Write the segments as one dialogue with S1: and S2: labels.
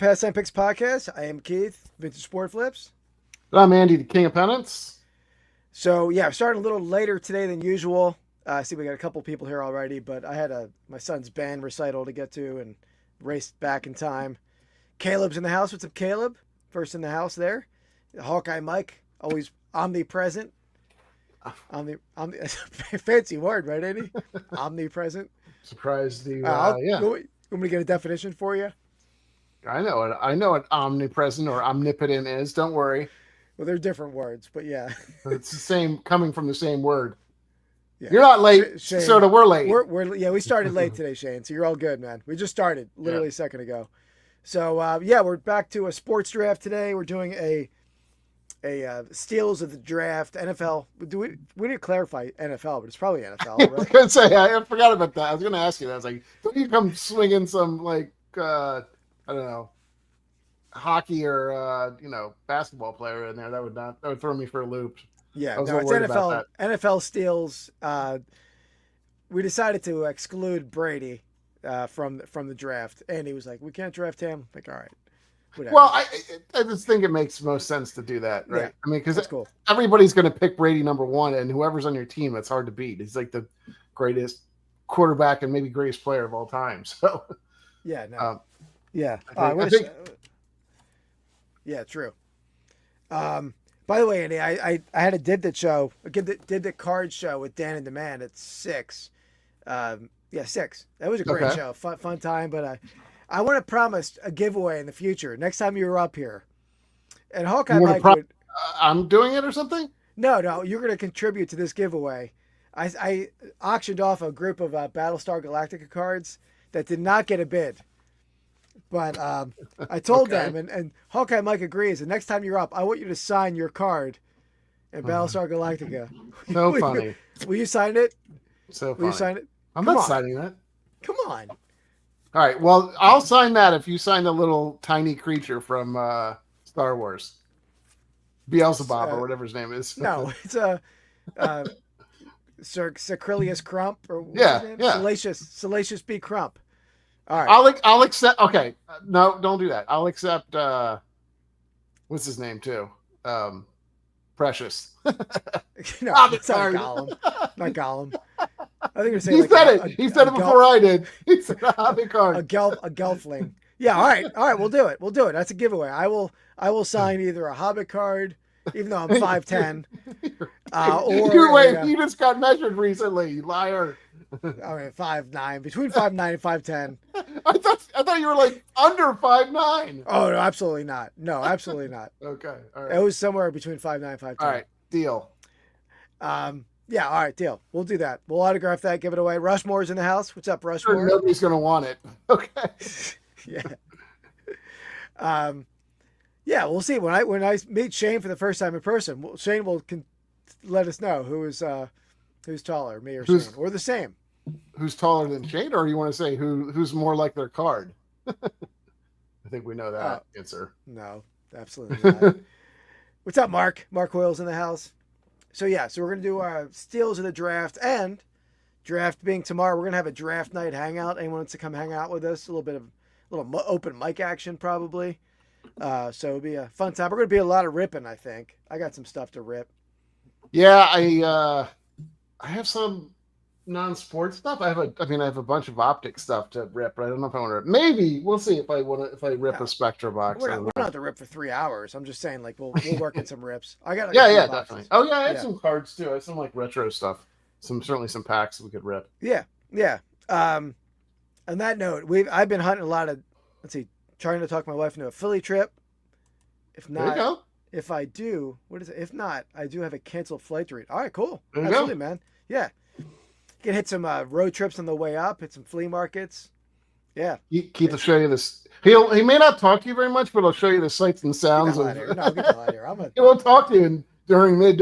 S1: Pastime Picks Podcast. I am Keith, Vintage Sport Flips.
S2: I'm Andy, the King of Pennants.
S1: So, yeah, starting a little later today than usual. I see we got a couple people here already, but I had my son's band recital to get to and raced back in time. Caleb's in the house. What's up, Caleb? First in the house there. Hawkeye Mike, always omnipresent. Fancy word, right, Andy? Omnipresent.
S2: Surprised you.
S1: Yeah.
S2: You
S1: want me to get a definition for you?
S2: I know what omnipresent or omnipotent is. Don't worry.
S1: Well, they're different words, but yeah.
S2: It's the same, coming from the same word.
S1: Yeah.
S2: You're not late,
S1: Shane,
S2: so we're late.
S1: We started late today, Shane, so you're all good, man. We just started literally a second ago. So, we're back to a sports draft today. We're doing a steals of the draft, NFL. We need to clarify NFL, but it's probably NFL, right?
S2: I was going to say, I forgot about that. I was going to ask you that. I was like, don't you come swinging some, I don't know, hockey or, basketball player in there? That would throw me for a loop.
S1: Yeah, no, it's NFL. NFL steals. We decided to exclude Brady from the draft, and he was like, "We can't draft him." Like, all right, whatever.
S2: Well, I just think it makes most sense to do that, right?
S1: Yeah,
S2: I mean, because
S1: cool.
S2: Everybody's going to pick Brady number one, and whoever's on your team, it's hard to beat. He's like the greatest quarterback and maybe greatest player of all time. So,
S1: yeah, no, yeah,
S2: I think
S1: yeah, true. By the way, Andy, I had a did the card show with Dan and the Man at 6. 6. That was a great show, fun time. But I want to promise a giveaway in the future. Next time you're up here, and Hawkeye Mike
S2: I'm doing it or something.
S1: No, you're going to contribute to this giveaway. I auctioned off a group of Battlestar Galactica cards that did not get a bid. But I told them, and Hawkeye Mike agrees. And next time you're up, I want you to sign your card in Battlestar Galactica.
S2: So funny.
S1: Will you sign it?
S2: So funny.
S1: Will you sign it?
S2: I'm not signing that.
S1: Come on.
S2: All right. Well, I'll sign that if you sign the little tiny creature from Star Wars. Beelzebub or whatever his name is.
S1: No, it's Sacrelius Crump or Salacious B. Crump. All right.
S2: I'll accept. Okay, no, don't do that. I'll accept. What's his name too? Precious.
S1: No, it's not Gollum. Not Gollum. I think you're saying
S2: he said it before I did. He said a hobby card.
S1: A gelfling. Yeah. All right. We'll do it. That's a giveaway. I will sign either a Hobbit card, even though I'm 5'10", or
S2: you just got measured recently, you liar.
S1: I mean, 5'9", between 5'9" and 5'10".
S2: I thought you were like under 5'9".
S1: Oh no, absolutely not. No, absolutely not.
S2: Okay, all right.
S1: It was somewhere between 5'9" and 5'10".
S2: All right, deal.
S1: Yeah, all right, deal. We'll do that. We'll autograph that, give it away. Rushmore's in the house. What's up, Rushmore?
S2: Sure, nobody's gonna want it. Okay.
S1: Yeah. Yeah, we'll see. When I meet Shane for the first time in person, Shane will let us know who's taller, me or Shane, or the same.
S2: Who's taller than Shane, or you want to say who's more like their card? I think we know that answer.
S1: No, absolutely not. What's up, Mark? Mark Hoyle's in the house. So we're gonna do our steals of the draft, and draft being tomorrow, we're gonna have a draft night hangout. Anyone wants to come hang out with us? A little open mic action probably. So it'll be a fun time. We're gonna be a lot of ripping. I think I got some stuff to rip.
S2: Yeah, I have some non-sports stuff. I have a bunch of optic stuff to rip, but I don't know if I want to rip. Maybe we'll see if I rip a Spectra box.
S1: We're not have to rip for 3 hours. I'm just saying, we'll work in some rips. I got
S2: definitely. Oh yeah, I have some cards too. I have some retro stuff. Certainly some packs we could rip.
S1: Yeah. On that note, I've been hunting a lot of. Trying to talk my wife into a Philly trip. If not,
S2: there you go.
S1: If I do, what is it? If not, I do have a canceled flight to read. All right, cool.
S2: There you
S1: Absolutely,
S2: go.
S1: Man. Yeah. You can hit some road trips on the way up, hit some flea markets. Yeah.
S2: Keith will show you this. He may not talk to you very much, but he'll show you the sights and sounds.
S1: Get the hell out of here.
S2: He won't talk to you during mid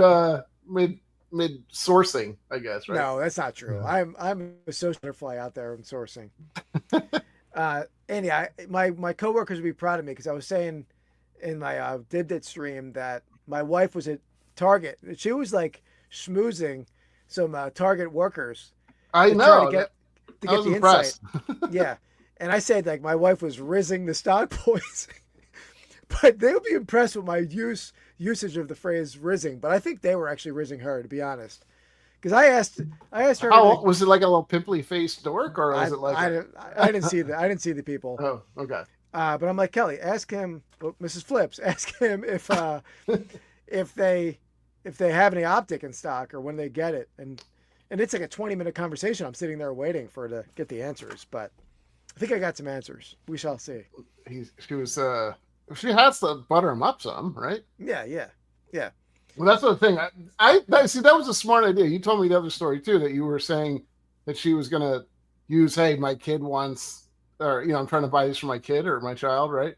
S2: sourcing, I guess, right?
S1: No, that's not true. I'm a social butterfly out there in sourcing. Andy, my coworkers would be proud of me because I was saying in my Did stream that my wife was at Target. She was schmoozing some Target workers.
S2: I know.
S1: To get the
S2: impressed.
S1: insight. Yeah. And I said like my wife was rizzing the stock boys, but they would be impressed with my usage of the phrase rizzing. But I think they were actually rizzing her, to be honest. Because I asked her.
S2: How was it? Like a little pimply faced dork, or was it like
S1: I didn't see I didn't see the people.
S2: Oh, okay.
S1: But I'm like, Kelly, ask him, Mrs. Flips, ask him if they have any optic in stock or when they get it. And it's like a 20-minute conversation. I'm sitting there waiting for her to get the answers, but I think I got some answers. We shall see.
S2: She has to butter him up some, right?
S1: Yeah.
S2: Well, that's the thing. I see. That was a smart idea. You told me the other story too, that you were saying that she was going to use, hey, my kid wants, or I'm trying to buy this for my kid or my child, right?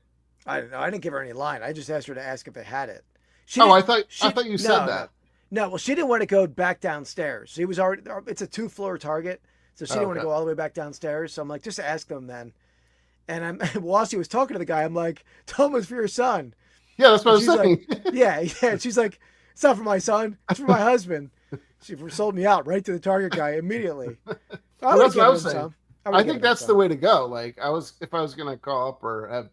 S1: I don't know. I didn't give her any line. I just asked her to ask if they had it.
S2: I thought you said that.
S1: No, well, she didn't want to go back downstairs. She was already. It's a 2-floor Target, so she didn't want to go all the way back downstairs. So I'm like, just ask them then. And while she was talking to the guy, I'm like, tell him it's for your son.
S2: Yeah, that's what I was saying.
S1: Like, yeah. And she's like, it's not for my son. It's for my husband. She sold me out right to the Target guy immediately.
S2: Well, that's what I was saying. I think that's the way to go. Like if I was going to call up or have,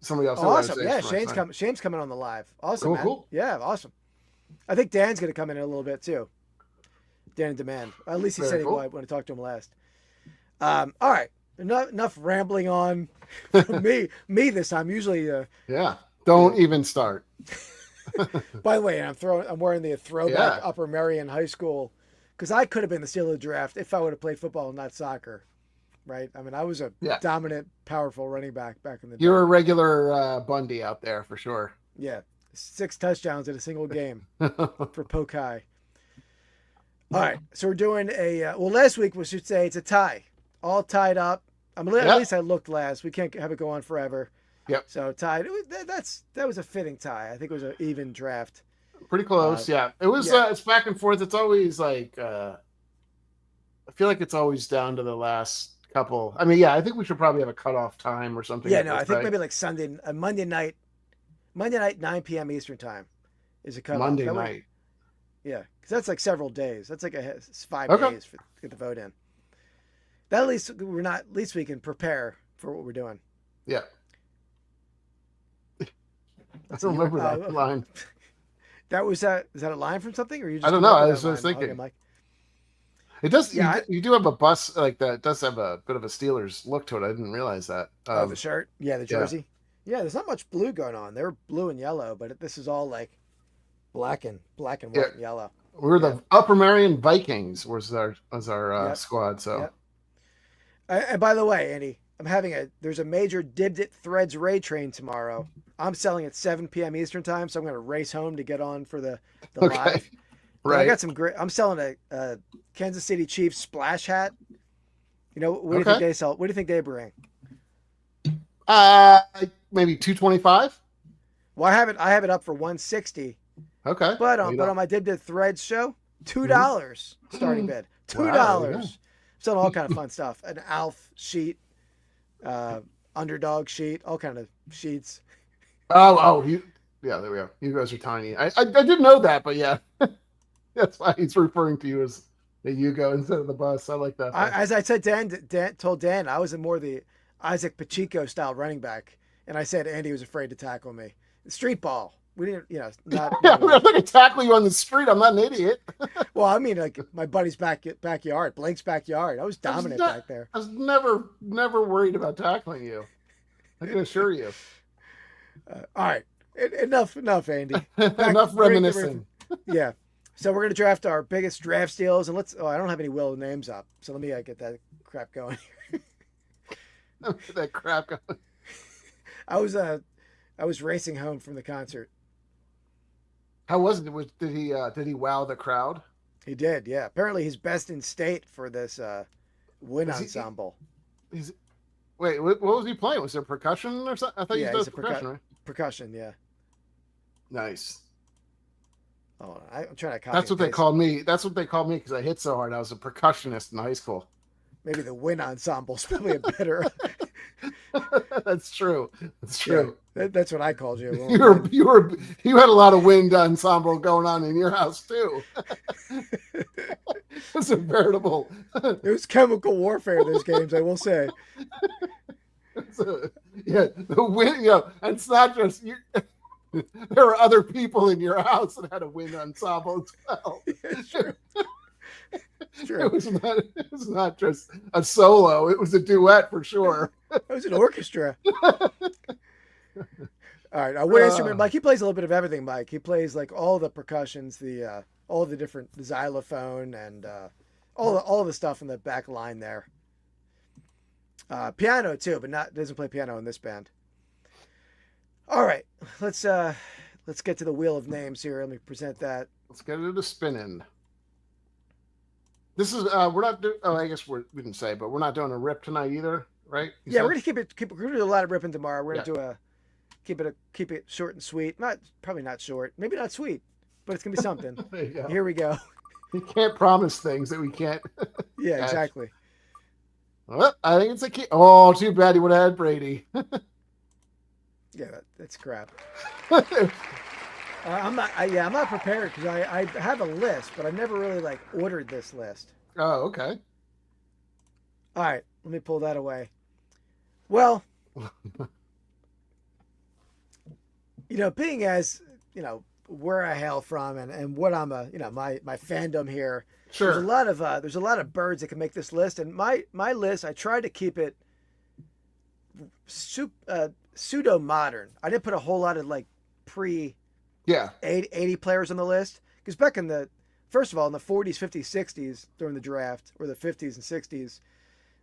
S2: somebody else.
S1: Awesome. Yeah. Shane's coming on the live. Awesome.
S2: Cool,
S1: man.
S2: cool.
S1: Yeah. Awesome. I think Dan's going to come in a little bit too. Dan in Demand. At least he said he would when I talked to him last. All right. Enough rambling on from me this time. Usually,
S2: don't even start.
S1: By the way, I'm wearing the throwback Upper Merion High School because I could have been the steal of the draft if I would have played football and not soccer, right? I mean, I was a dominant, powerful running back in the day.
S2: You're a regular Bundy out there for sure.
S1: Yeah, 6 touchdowns in a single game for Pokai. All right, so we're doing last week we should say it's a tie. All tied up. At least I looked last. We can't have it go on forever.
S2: Yep.
S1: So tied. That was a fitting tie. I think it was an even draft.
S2: Pretty close. It was. It's back and forth. It's always like. I feel like it's always down to the last couple. I mean, I think we should probably have a cutoff time or something.
S1: Yeah, I think maybe like Monday night, 9 p.m. Eastern time, is a cutoff.
S2: Monday night.
S1: Yeah, because that's like several days. That's like 5 days to get the vote in. That at least we can prepare for what we're doing.
S2: Yeah. I don't remember that line.
S1: Is that a line from something, or you just?
S2: I don't know. I was thinking.
S1: Okay, Mike.
S2: It does. Yeah, you do have a bus like that. It does have a bit of a Steelers look to it. I didn't realize that.
S1: The shirt. Yeah, the jersey. Yeah, there's not much blue going on. They're blue and yellow, but this is all like black and white and yellow.
S2: We were the Upper Merion Vikings was our squad. So.
S1: Yep. And by the way, Andy, there's a major Dibs It Threads Ray train tomorrow. I'm selling at 7 p.m. Eastern time, so I'm going to race home to get on for the live. Right. I got some great. I'm selling a Kansas City Chiefs splash hat. What do you think they sell? What do you think they bring?
S2: Maybe 225.
S1: Well, I have it up for 160.
S2: Okay.
S1: But on my Dibs It Threads show, $2 starting bid. $2. Wow, selling all kind of fun stuff. An Alf sheet, underdog sheet, all kind of sheets.
S2: There we go. You guys are tiny. I didn't know that, but yeah. That's why he's referring to you as the Yugo instead of the bus. I like that.
S1: As I said, Dan told Dan I was more the Isaac Pacheco style running back, and I said Andy was afraid to tackle me. Street ball. We didn't, not.
S2: I'm not going to tackle you on the street. I'm not an idiot.
S1: Well, I mean, like my buddy's backyard, Blake's backyard. I was dominant back there.
S2: I was never worried about tackling you. I can assure you.
S1: All right, enough, Andy.
S2: Enough reminiscing.
S1: Yeah. So we're gonna draft our biggest draft steals, and I don't have any Will names up, so let me get that crap going.
S2: That crap going.
S1: I was racing home from the concert.
S2: How was it? Did he wow the crowd?
S1: He did, yeah. Apparently he's best in state for this wind ensemble.
S2: Wait, what was he playing? Was there percussion or something? I thought he does percussion, right?
S1: Percussion, yeah.
S2: Nice.
S1: Oh, I'm trying to copy.
S2: That's what they called me. That's what they called me because I hit so hard. I was a percussionist in high school.
S1: Maybe the wind ensemble's probably a better.
S2: That's true. That's true.
S1: Yeah, that's what I called you.
S2: You had a lot of wind ensemble going on in your house too. was a veritable.
S1: It was chemical warfare. Those games, I will say.
S2: Yeah, the win. And it's not just you. There were other people in your house that had a wind ensemble as well.
S1: Yeah, it's true. It's true.
S2: It was not just a solo. It was a duet for sure.
S1: It was an orchestra. All right. What instrument, Mike? He plays a little bit of everything, Mike. He plays like all the percussions, all the different the xylophone, and all the stuff in the back line there. Piano too, but doesn't play piano in this band. All right, let's get to the wheel of names here. Let me present that.
S2: Let's get into spinning. This is we're not doing. Oh, I guess we didn't say, but we're not doing a rip tonight either, right?
S1: We're gonna keep it. We're gonna do a lot of ripping tomorrow. We're gonna do keep it short and sweet. Probably not short. Maybe not sweet, but it's gonna be something.
S2: There you go.
S1: Here we go.
S2: You can't promise things that we can't.
S1: Yeah, exactly.
S2: Well, I think it's a key. Oh, too bad he would have had Brady.
S1: Yeah, that's crap. I'm not prepared because I have a list, but I've never really like ordered this list.
S2: Oh, okay.
S1: All right, let me pull that away. Well, being as where I hail from and what I'm my fandom here.
S2: Sure.
S1: There's a lot of birds that can make this list, and my list I tried to keep it pseudo modern. I didn't put a whole lot of like pre 80 players on the list because back in the first of all in the 40s, 50s, 60s during the draft or the 50s and 60s,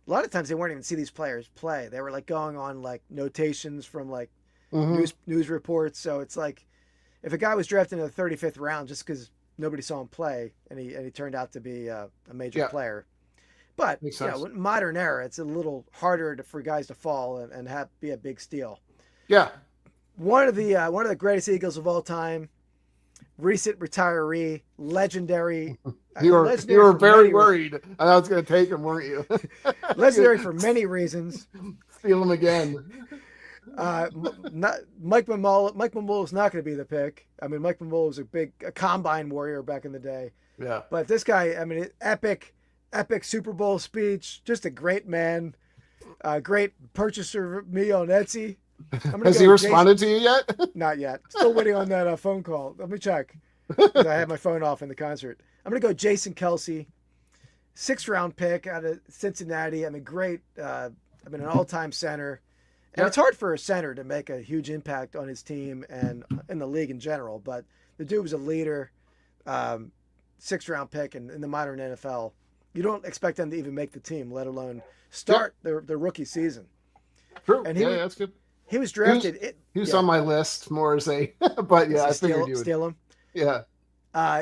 S1: a lot of times they weren't even see these players play. They were like going on like notations from like news reports. So it's like if a guy was drafted in the 35th round just because nobody saw him play and he turned out to be a major player. But modern era, it's a little harder for guys to fall and be a big steal.
S2: Yeah. One
S1: of the greatest Eagles of all time, recent retiree, legendary.
S2: You were very worried. I was going to take him, weren't you?
S1: Legendary for many reasons.
S2: Steal him again.
S1: Mike Mamula is not going to be the pick. I mean, Mike Mamula was a combine warrior back in the day.
S2: Yeah.
S1: But this guy, I mean, epic Super Bowl speech. Just a great man. Great purchaser of me on Etsy.
S2: Has he responded to you yet?
S1: Not yet. Still waiting on that phone call. Let me check. I had my phone off in the concert. I'm going to go Jason Kelsey. 6th round pick out of Cincinnati. I mean, great. An all-time center. And it's hard for a center to make a huge impact on his team and in the league in general. But the dude was a leader. 6th round pick in the modern NFL. You don't expect them to even make the team, let alone start their rookie season.
S2: True. And that's good.
S1: He was drafted.
S2: He was on my list more as a, but I figured you would
S1: steal him.
S2: Yeah.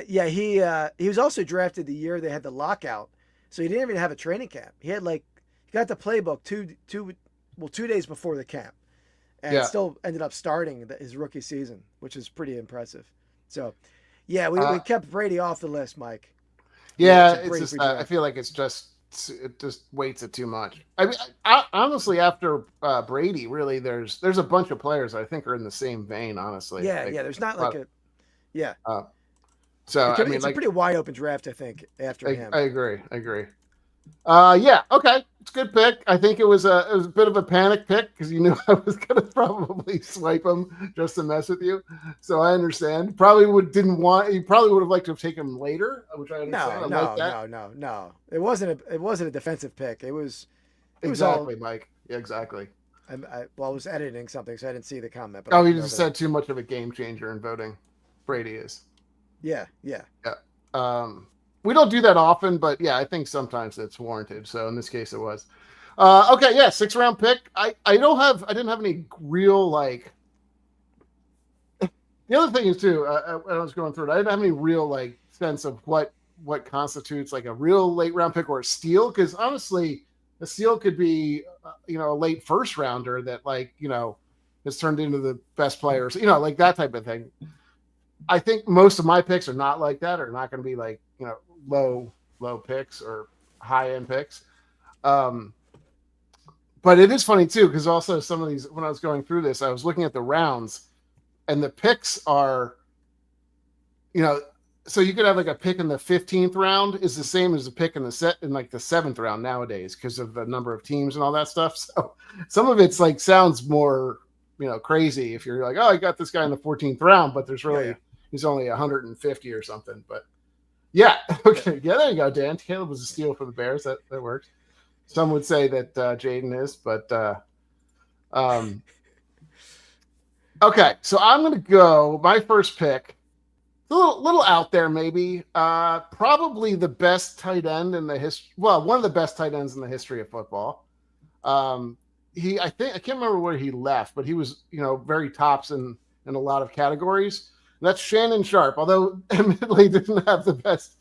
S1: He was also drafted the year they had the lockout, so he didn't even have a training camp. He got the playbook two days before the camp, and still ended up starting his rookie season, which is pretty impressive. So, we kept Brady off the list, Mike.
S2: Yeah, it's just I feel like it just weights it too much. I mean, honestly, after Brady, really, there's a bunch of players I think are in the same vein. Honestly,
S1: there's not like
S2: So
S1: it's a pretty wide open draft, I think. After him,
S2: I agree. Okay, it's a good pick. I think it was a bit of a panic pick because you knew I was going to probably swipe him just to mess with you. So I understand. You probably would have liked to have taken him later, which I understand.
S1: No. It wasn't a defensive pick. It was
S2: exactly, Mike. Yeah, exactly.
S1: I was editing something, so I didn't see the comment. But
S2: you just said too much of a game changer in voting. Brady is.
S1: Yeah.
S2: We don't do that often, but I think sometimes it's warranted. So in this case, it was. 6th round pick. I didn't have any real like. The other thing is too, I was going through it. I didn't have any real like sense of what constitutes like a real late round pick or a steal. Because honestly, a steal could be a late first rounder that has turned into the best players. Like that type of thing. I think most of my picks are not like that. Are not going to be like low picks or high end picks. But it is funny too, because also some of these, when I was going through this, I was looking at the rounds and the picks are, so you could have like a pick in the 15th round is the same as a pick in the 7th round nowadays because of the number of teams and all that stuff. So some of it's like sounds more, crazy if you're like, oh, I got this guy in the 14th round, but there's really he's only 150 or something. But yeah, okay, yeah, there you go, Dan. Caleb was a steal for the Bears. That worked. Some would say that Jaden is, but okay. So I'm gonna go my first pick. A little out there, maybe. Probably the best tight end in the history. Well, one of the best tight ends in the history of football. I can't remember where he left, but he was, very tops in a lot of categories. And that's Shannon Sharp, although admittedly didn't have the best.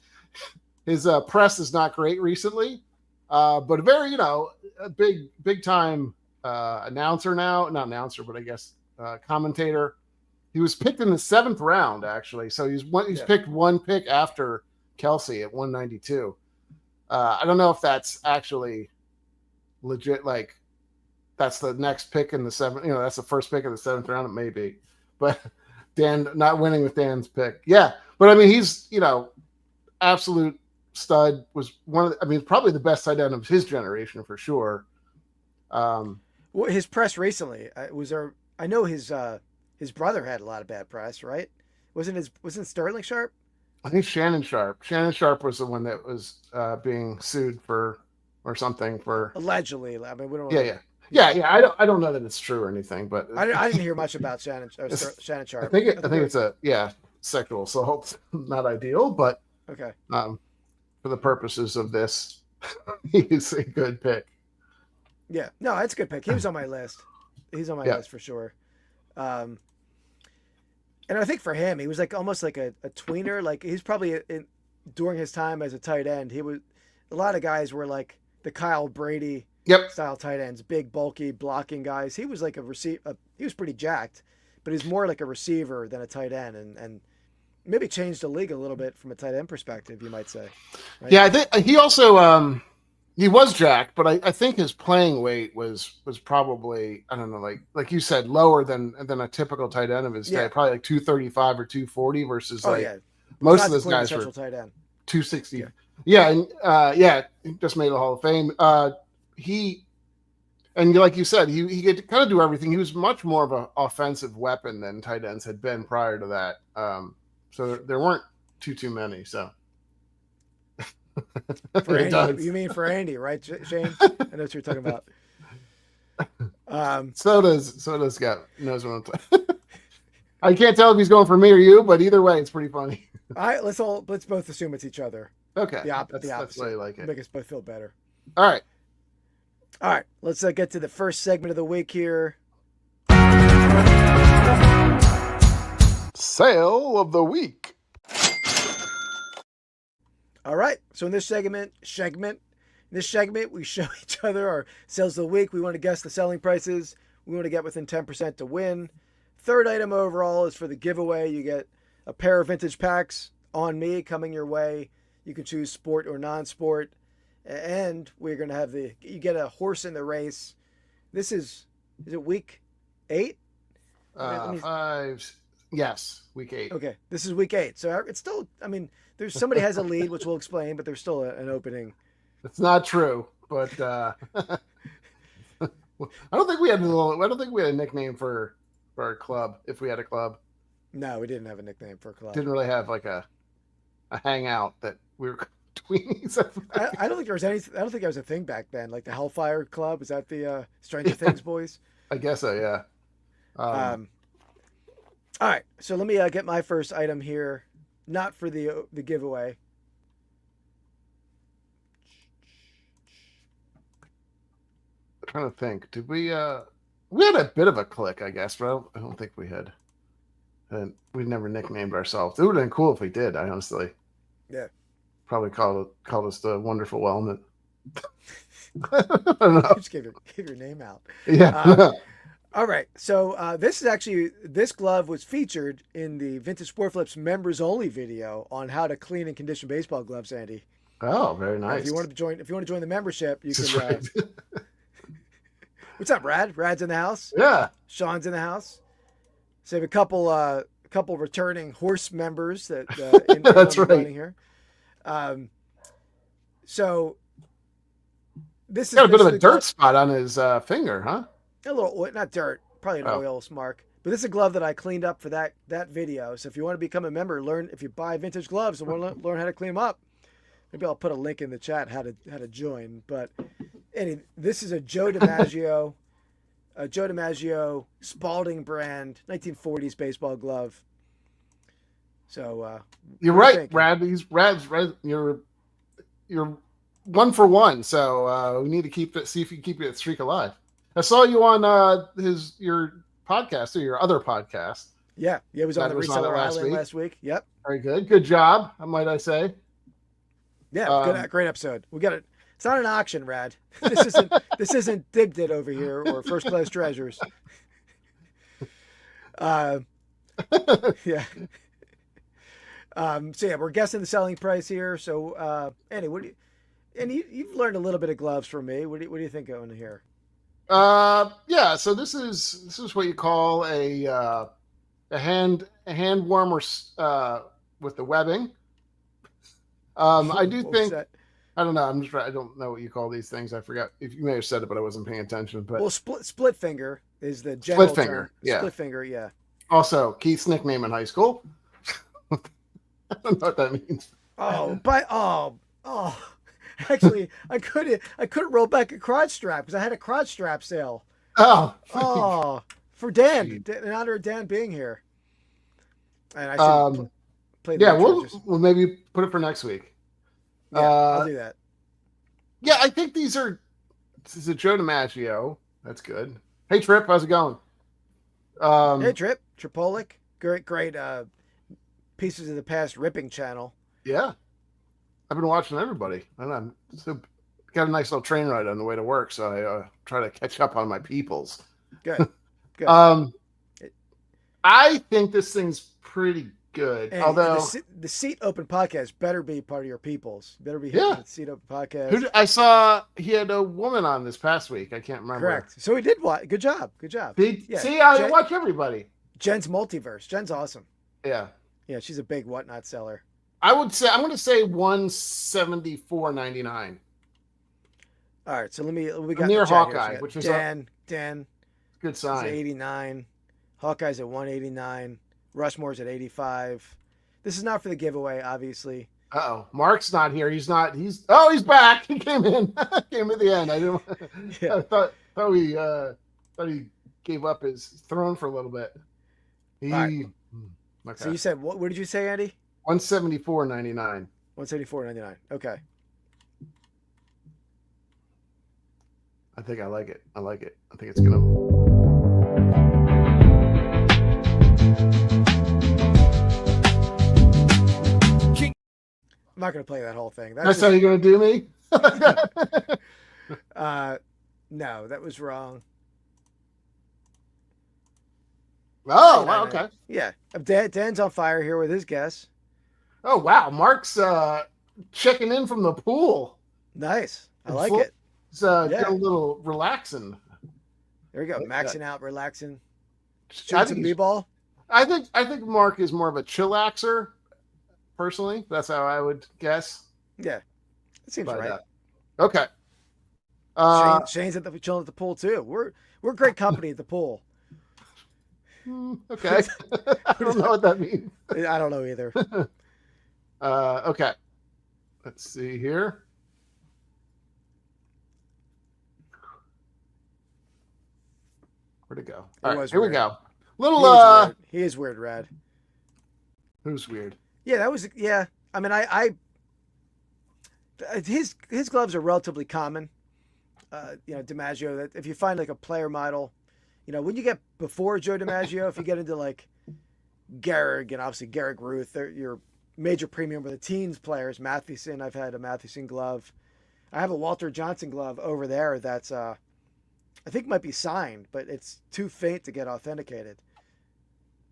S2: His press is not great recently, but a very, a big time announcer now, not announcer, but I guess commentator. He was picked in the 7th round, actually. So he's picked one pick after Kelsey at 192. I don't know if that's actually legit. Like, that's the next pick in the 7th. That's the first pick in the 7th round. It may be, but Dan not winning with Dan's pick. Yeah, but I mean, he's absolute stud. Was probably the best tight end of his generation for sure.
S1: Well, his press recently was there. I know his brother had a lot of bad press, right? Wasn't Sterling Sharp?
S2: I think Shannon Sharp. Shannon Sharp was the one that was being sued or something for
S1: allegedly. I mean, we don't.
S2: Yeah. I don't know that it's true or anything, but
S1: I didn't hear much about Shannon Sharp.
S2: I think it's a sexual assault. Not ideal, but
S1: okay.
S2: For the purposes of this, he's a good pick.
S1: Yeah, no, that's a good pick. He was on my list. He's on my list for sure. And I think for him, he was almost like a tweener. Like he's probably during his time as a tight end, a lot of guys were like the Kyle Brady style tight ends, big, bulky, blocking guys. He was like he was pretty jacked, but he's more like a receiver than a tight end, and maybe changed the league a little bit from a tight end perspective, you might say. Right?
S2: Yeah, I think he also he was jacked, but I think his playing weight was probably, I don't know, like you said, lower than a typical tight end of his day, probably like 235 or 240 versus most of those guys were
S1: tight end.
S2: 260. Yeah, he just made the Hall of Fame. And like you said, he could kind of do everything. He was much more of an offensive weapon than tight ends had been prior to that. So there weren't too many. So
S1: for Andy, you mean for Andy, right, Shane? I know what you're talking about.
S2: So does Scott. Knows what I'm talking. I can't tell if he's going for me or you, but either way, it's pretty funny.
S1: All right, let's both assume it's each other.
S2: Okay,
S1: the opposite.
S2: That's why I like it.
S1: Make us both feel better.
S2: All right.
S1: Let's get to the first segment of the week here.
S2: Sale of the week.
S1: All right. So in this segment, we show each other our sales of the week. We want to guess the selling prices. We want to get within 10% to win. Third item overall is for the giveaway. You get a pair of vintage packs on me coming your way. You can choose sport or non-sport. And we're going to have you get a horse in the race. This is it week 8?
S2: 5. Yes, week 8.
S1: Okay, this is week 8. So it's still, there's somebody has a lead, which we'll explain, but there's still an opening.
S2: It's not true, but I don't think we had a nickname for our club, if we had a club.
S1: No, we didn't have a nickname for a club.
S2: Didn't really have like a hangout that we were tweeting.
S1: I don't think there was anything. I don't think there was a thing back then, like the Hellfire Club. Is that the Stranger Things boys?
S2: I guess so. Yeah.
S1: All right, so let me get my first item here, not for the giveaway.
S2: I'm trying to think. Did we had a bit of a click, I guess, but I don't think we had. We never nicknamed ourselves. It would have been cool if we did. I honestly.
S1: Yeah.
S2: Probably called us the Wonderful Wellnut. I don't know.
S1: Just give your name out.
S2: Yeah.
S1: All right. So this glove was featured in the Vintage Sport Flips members only video on how to clean and condition baseball gloves, Andy.
S2: Oh, very nice.
S1: If you want to join the membership, you can.
S2: Right.
S1: What's up, Brad? Brad's in the house.
S2: Yeah.
S1: Sean's in the house. So we have a a couple returning horse members that in
S2: That's
S1: the
S2: right.
S1: running here. So this is
S2: Got a bit of a
S1: the
S2: dirt
S1: glove,
S2: spot on his finger, huh?
S1: a little oil, not dirt, probably an
S2: Oh.
S1: oil mark. But this is a glove that I cleaned up for that video. So if you want to become a member, if you buy vintage gloves and want to learn how to clean them up, maybe I'll put a link in the chat how to join. But this is a Joe DiMaggio, Spalding brand 1940s baseball glove. So
S2: You're
S1: what do you
S2: right,
S1: think?
S2: Rad. You're 1 for 1. So we need to see if you can keep that streak alive. I saw you on your podcast or your other podcast.
S1: Yeah, it was on the Reseller Island last week. Yep.
S2: Very good. Good job, might I say.
S1: Yeah, great episode. We got it. It's not an auction, Rad. This isn't Dibbed It over here or First Class Treasures. Yeah. So yeah, we're guessing the selling price here. So Andy, you've learned a little bit of gloves from me. What do you think going here?
S2: Yeah. So this is what you call a hand warmer with the webbing. I do think. I don't know. I don't know what you call these things. I forgot. If you may have said it, but I wasn't paying attention. But
S1: well, split finger is the general
S2: split finger.
S1: term.
S2: Yeah.
S1: Split finger. Yeah.
S2: Also, Keith's nickname in high school. I don't know what that means.
S1: Actually, I couldn't roll back a crotch strap because I had a crotch strap sale.
S2: Oh,
S1: for Dan, in honor of Dan being here. And I should play the
S2: yeah.
S1: Treasures.
S2: We'll maybe put it for next week.
S1: Yeah, I'll do that.
S2: Yeah, I think this is a Joe DiMaggio. That's good. Hey, Trip, how's it going?
S1: Hey, Tripolic. Great Pieces of the Past ripping channel.
S2: Yeah. I've been watching everybody. And I'm got a nice little train ride on the way to work, so I try to catch up on my peoples.
S1: Good.
S2: I think this thing's pretty good.
S1: And
S2: although
S1: the Seat Open podcast better be part of your peoples. Better be here. The Seat Open podcast.
S2: I saw he had a woman on this past week. I can't remember.
S1: Correct. So he did what? Good job.
S2: See, I watch everybody.
S1: Jen's Multiverse. Jen's awesome.
S2: Yeah.
S1: Yeah, she's a big whatnot seller.
S2: I'm going to say $174.99.
S1: All right, so we got
S2: near Hawkeye,
S1: here. So
S2: which is
S1: Dan.
S2: Good sign.
S1: 89. Hawkeye's at 189. Rushmore's at 85. This is not for the giveaway, obviously.
S2: Uh-oh. Mark's not here. He's back. He came in. Came at the end. I didn't. Yeah. I thought he gave up his throne for a little bit.
S1: Right.
S2: Okay.
S1: So you said what did you say, Andy?
S2: $174.99.
S1: $174.99. Okay.
S2: I think I like it. I think it's gonna.
S1: I'm not going to play that whole thing.
S2: That's how you're going to do me?
S1: No, that was wrong.
S2: Oh, wow, okay.
S1: Yeah. Dan's on fire here with his guess.
S2: Oh, wow. Mark's checking in from the pool.
S1: Nice. I like it.
S2: It's getting a little relaxing.
S1: There we go. Maxing out, relaxing.
S2: I
S1: Shooting some b-ball.
S2: I think Mark is more of a chillaxer. Personally, that's how I would guess.
S1: Yeah, that seems right.
S2: Okay.
S1: Shane's chilling at the pool too. We're great company at the pool.
S2: Okay. I don't know what that means.
S1: I don't know either.
S2: Okay. Let's see here. Where'd it go? All right, here we go.
S1: He is weird, Rad.
S2: Who's weird?
S1: Yeah, that was. Yeah, I mean, his gloves are relatively common. DiMaggio. That if you find like a player model, when you get before Joe DiMaggio, if you get into like Gehrig and obviously Gehrig Ruth, they're your major premium for the teens players. Mathewson, I've had a Mathewson glove. I have a Walter Johnson glove over there that's I think might be signed, but it's too faint to get authenticated.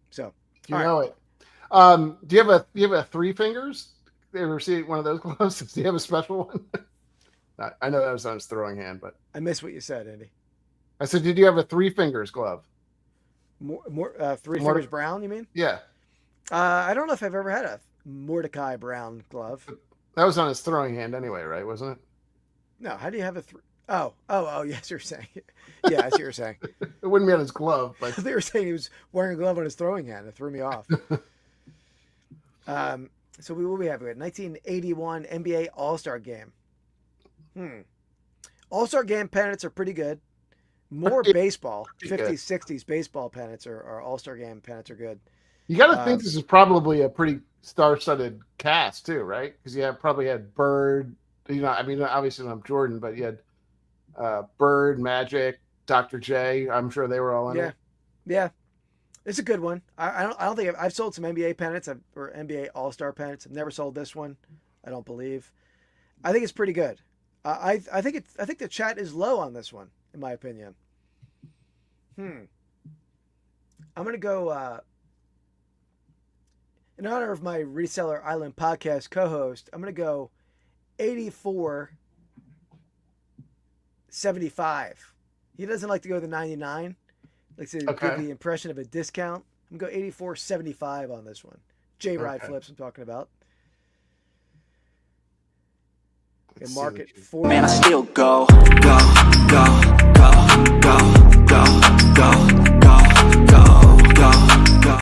S1: So
S2: you know it. Do you have a three fingers? You ever see one of those gloves? Do you have a special one? I know that was on his throwing hand, but
S1: I missed what you said, Andy.
S2: I said, did you have a three fingers glove?
S1: More three fingers brown, you mean?
S2: Yeah.
S1: I don't know if I've ever had a Mordecai Brown glove.
S2: That was on his throwing hand anyway, right? Wasn't it?
S1: No, how do you have a oh, yes, you're saying. Yeah, I see what you're saying.
S2: It wouldn't be on his glove, but
S1: They were saying he was wearing a glove on his throwing hand. It threw me off. So what we have? We had 1981 NBA All-Star Game. All-Star Game pennants are pretty good. More baseball, 50s, 60s baseball pennants or All-Star Game pennants are good.
S2: you got to think this is probably a pretty star-studded cast too, right? Because you probably had Bird. I mean, obviously not Jordan, but you had Bird, Magic, Dr. J. I'm sure they were all in it.
S1: Yeah, it's a good one. I don't think I've sold some NBA pennants or NBA All-Star pennants. I've never sold this one. I don't believe. I think it's pretty good. I think the chat is low on this one, in my opinion. I'm gonna go in honor of my Reseller Island Podcast co-host. I'm gonna go 84.75. He doesn't like to go the 99. Likes to give the impression of a discount. I'm gonna go 84.75 on this one. J-Ride flips I'm talking about. And market for
S3: man, I still go, go, go, go, go, go, go, go, go, go, go.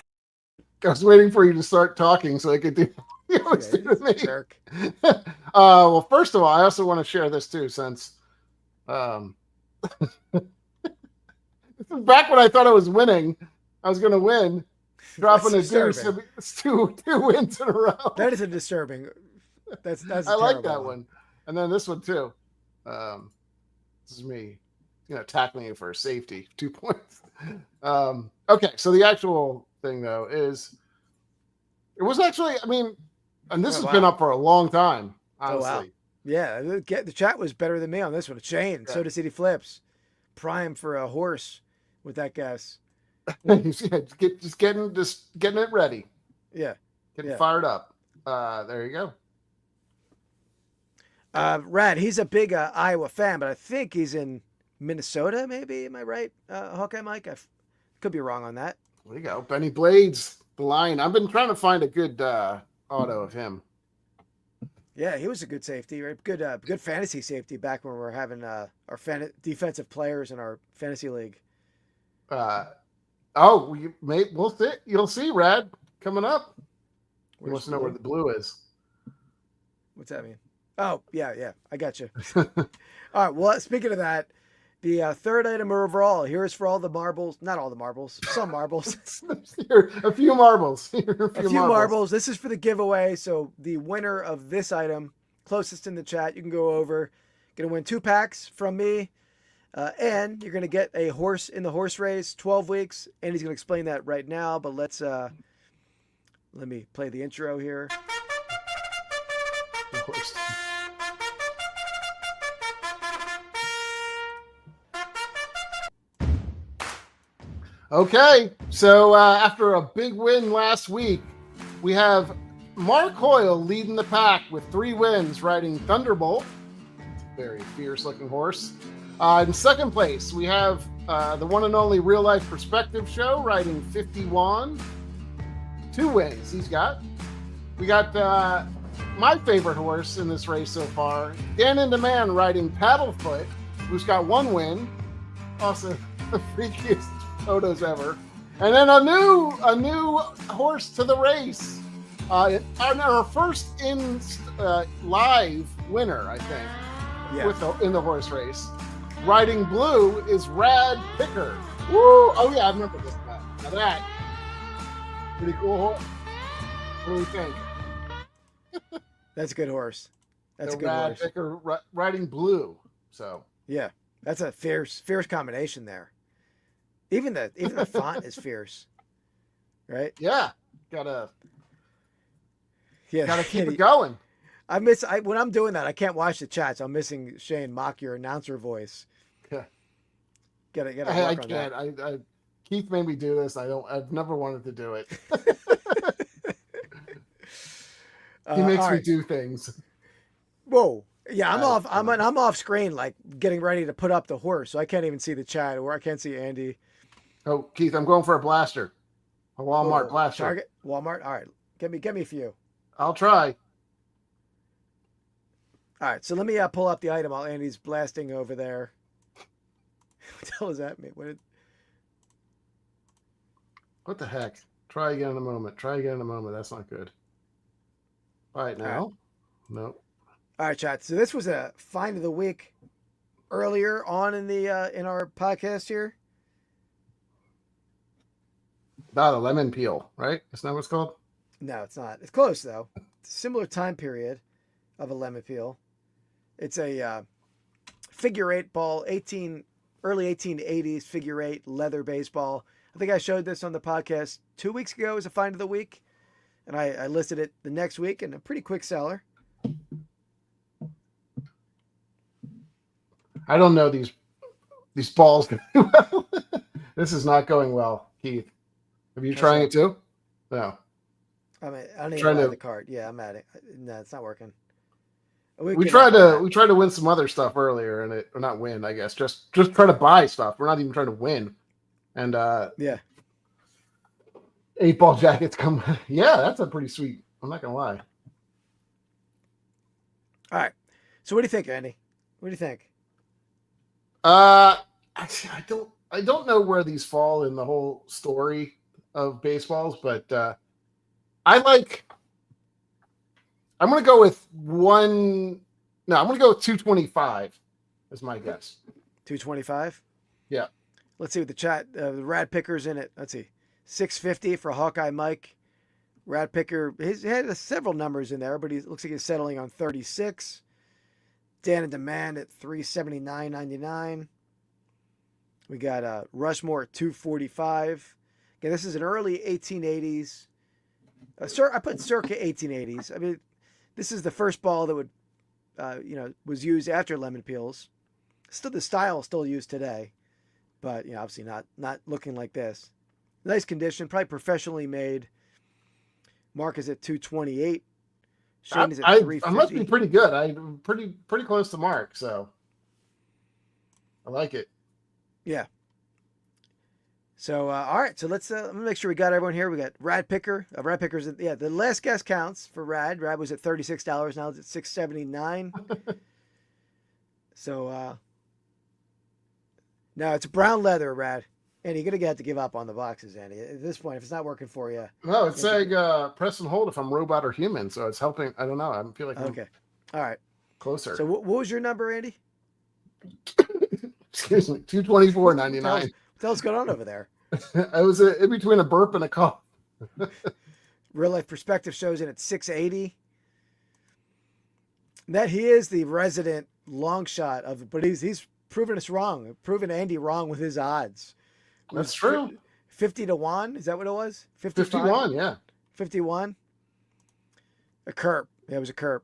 S2: I was waiting for you to start talking so I could do. You always do with me.
S1: Jerk.
S2: Well, first of all, I also want to share this too, since this is back when I thought I was winning. I was going to win, dropping a deuce. It's two wins in a row.
S1: That is a disturbing. That's
S2: I like that one. And then this one too. This is me, tackling you for a safety, 2 points. Okay, so the actual thing though is, it was actually, I mean, and this has been up for a long time, honestly.
S1: Oh, wow. Yeah, the chat was better than me on this one. Shane, Soda City Flips, prime for a horse with that guess.
S2: just getting it ready.
S1: Yeah,
S2: getting fired up. There you go.
S1: Rad, he's a big Iowa fan, but I think he's in Minnesota, maybe. Am I right, Hawkeye Mike? I could be wrong on that.
S2: There you go. Benny Blades, the Lion. I've been trying to find a good auto of him.
S1: Yeah, he was a good safety, right? Good fantasy safety back when we were having our defensive players in our fantasy league.
S2: We'll see. You'll see, Rad, coming up. He wants to know where the blue is.
S1: What's that mean? Oh, yeah. I got you. All right. Well, speaking of that, the third item overall, here is for all the marbles. Not all the marbles. Some marbles.
S2: A few marbles.
S1: A few marbles. This is for the giveaway. So the winner of this item, closest in the chat, you can go over. Going to win 2 packs from me. And you're going to get a horse in the horse race, 12 weeks. And he's going to explain that right now. But let me play the intro here.
S2: The horse. Okay, so after a big win last week, we have Mark Hoyle leading the pack with 3 wins, riding Thunderbolt. It's a very fierce-looking horse. In second place, we have the one and only Real Life Perspective Show, riding 51. 2 wins he's got. We got my favorite horse in this race so far, Dan and the Man, riding Paddlefoot, who's got 1 win. Also, the freakiest photos ever. And then a new horse to the race. Our first in live winner, I think, in the horse race. Riding blue is Rad Picker. Woo! Oh yeah, I remember this guy. Now that pretty cool horse. What do we think?
S1: That's a good horse. That's a good
S2: Rad
S1: horse.
S2: Picker riding blue. So
S1: yeah, that's a fierce combination there. Even the font is fierce, right?
S2: Yeah, gotta keep it going.
S1: When I'm doing that, I can't watch the chats. I'm missing Shane mock your announcer voice.
S2: Yeah,
S1: I can't.
S2: Keith made me do this. I've never wanted to do it. He makes me do things.
S1: Whoa. Yeah, I'm off screen, like getting ready to put up the horse, so I can't even see the chat, or I can't see Andy.
S2: Oh, Keith, I'm going for a blaster. A Walmart blaster.
S1: Walmart. All right, get me a few.
S2: I'll try.
S1: All right, so let me pull up the item while Andy's blasting over there. What the hell does that mean?
S2: What the heck? Try again in a moment. That's not good. All right, now. Nope.
S1: All right, chat. So this was a find of the week earlier on in the in our podcast here.
S2: Ah, the lemon peel, right? Isn't that what it's called?
S1: No, it's not. It's close though. It's a similar time period of a lemon peel. It's a figure eight ball, early 1880s figure eight leather baseball. I think I showed this on the podcast 2 weeks ago as a find of the week, and I listed it the next week, and a pretty quick seller.
S2: I don't know these balls very well. This is not going well, Keith. Are you trying it too? No.
S1: I mean, I don't even have the card. Yeah, I'm at it. No, it's not working.
S2: We tried to win some other stuff earlier, and or not win, I guess. Just try to buy stuff. We're not even trying to win. And
S1: yeah,
S2: 8-ball jackets come. Yeah, that's a pretty sweet. I'm not gonna lie.
S1: All right. So what do you think, Andy? What do you think?
S2: Actually, I don't know where these fall in the whole story of baseballs, but I'm going to go with I'm going to go with 225 is my guess.
S1: 225?
S2: Yeah.
S1: Let's see what the chat, the Rad Picker's in it. Let's see. 650 for Hawkeye Mike. Rad Picker, he had several numbers in there, but he looks like he's settling on 36. Dan in Demand at 379.99. We got Rushmore at 245. Okay, this is an early 1880s. I put circa 1880s. I mean, this is the first ball that would, was used after lemon peels. Still, the style is still used today, but obviously not looking like this. Nice condition, probably professionally made. Mark is at 228. Shane is at 350.
S2: I must be pretty good. I'm pretty close to Mark, so I like it.
S1: Yeah. So all right, so let's let me make sure we got everyone here. We got Rad Picker. Rad Picker's the last guess counts for Rad. Rad was at $36. Now it's at $6.79. So now it's brown leather, Rad. And you're gonna have to give up on the boxes, Andy. At this point, if it's not working for you.
S2: No, it's saying press and hold if I'm robot or human, so it's helping. I don't know. I feel like
S1: okay. All right.
S2: Closer.
S1: So what was your number, Andy?
S2: Excuse me, 224.99.
S1: What the hell's going on over there?
S2: I was in between a burp and a cough.
S1: Real Life Perspective shows it at 680. That he is the resident long shot of, but he's proven us wrong, proven Andy wrong with his odds.
S2: That's true.
S1: 50 to 1, is that what it was?
S2: 51, yeah.
S1: 51. A Kerp. Yeah, it was a Kerp.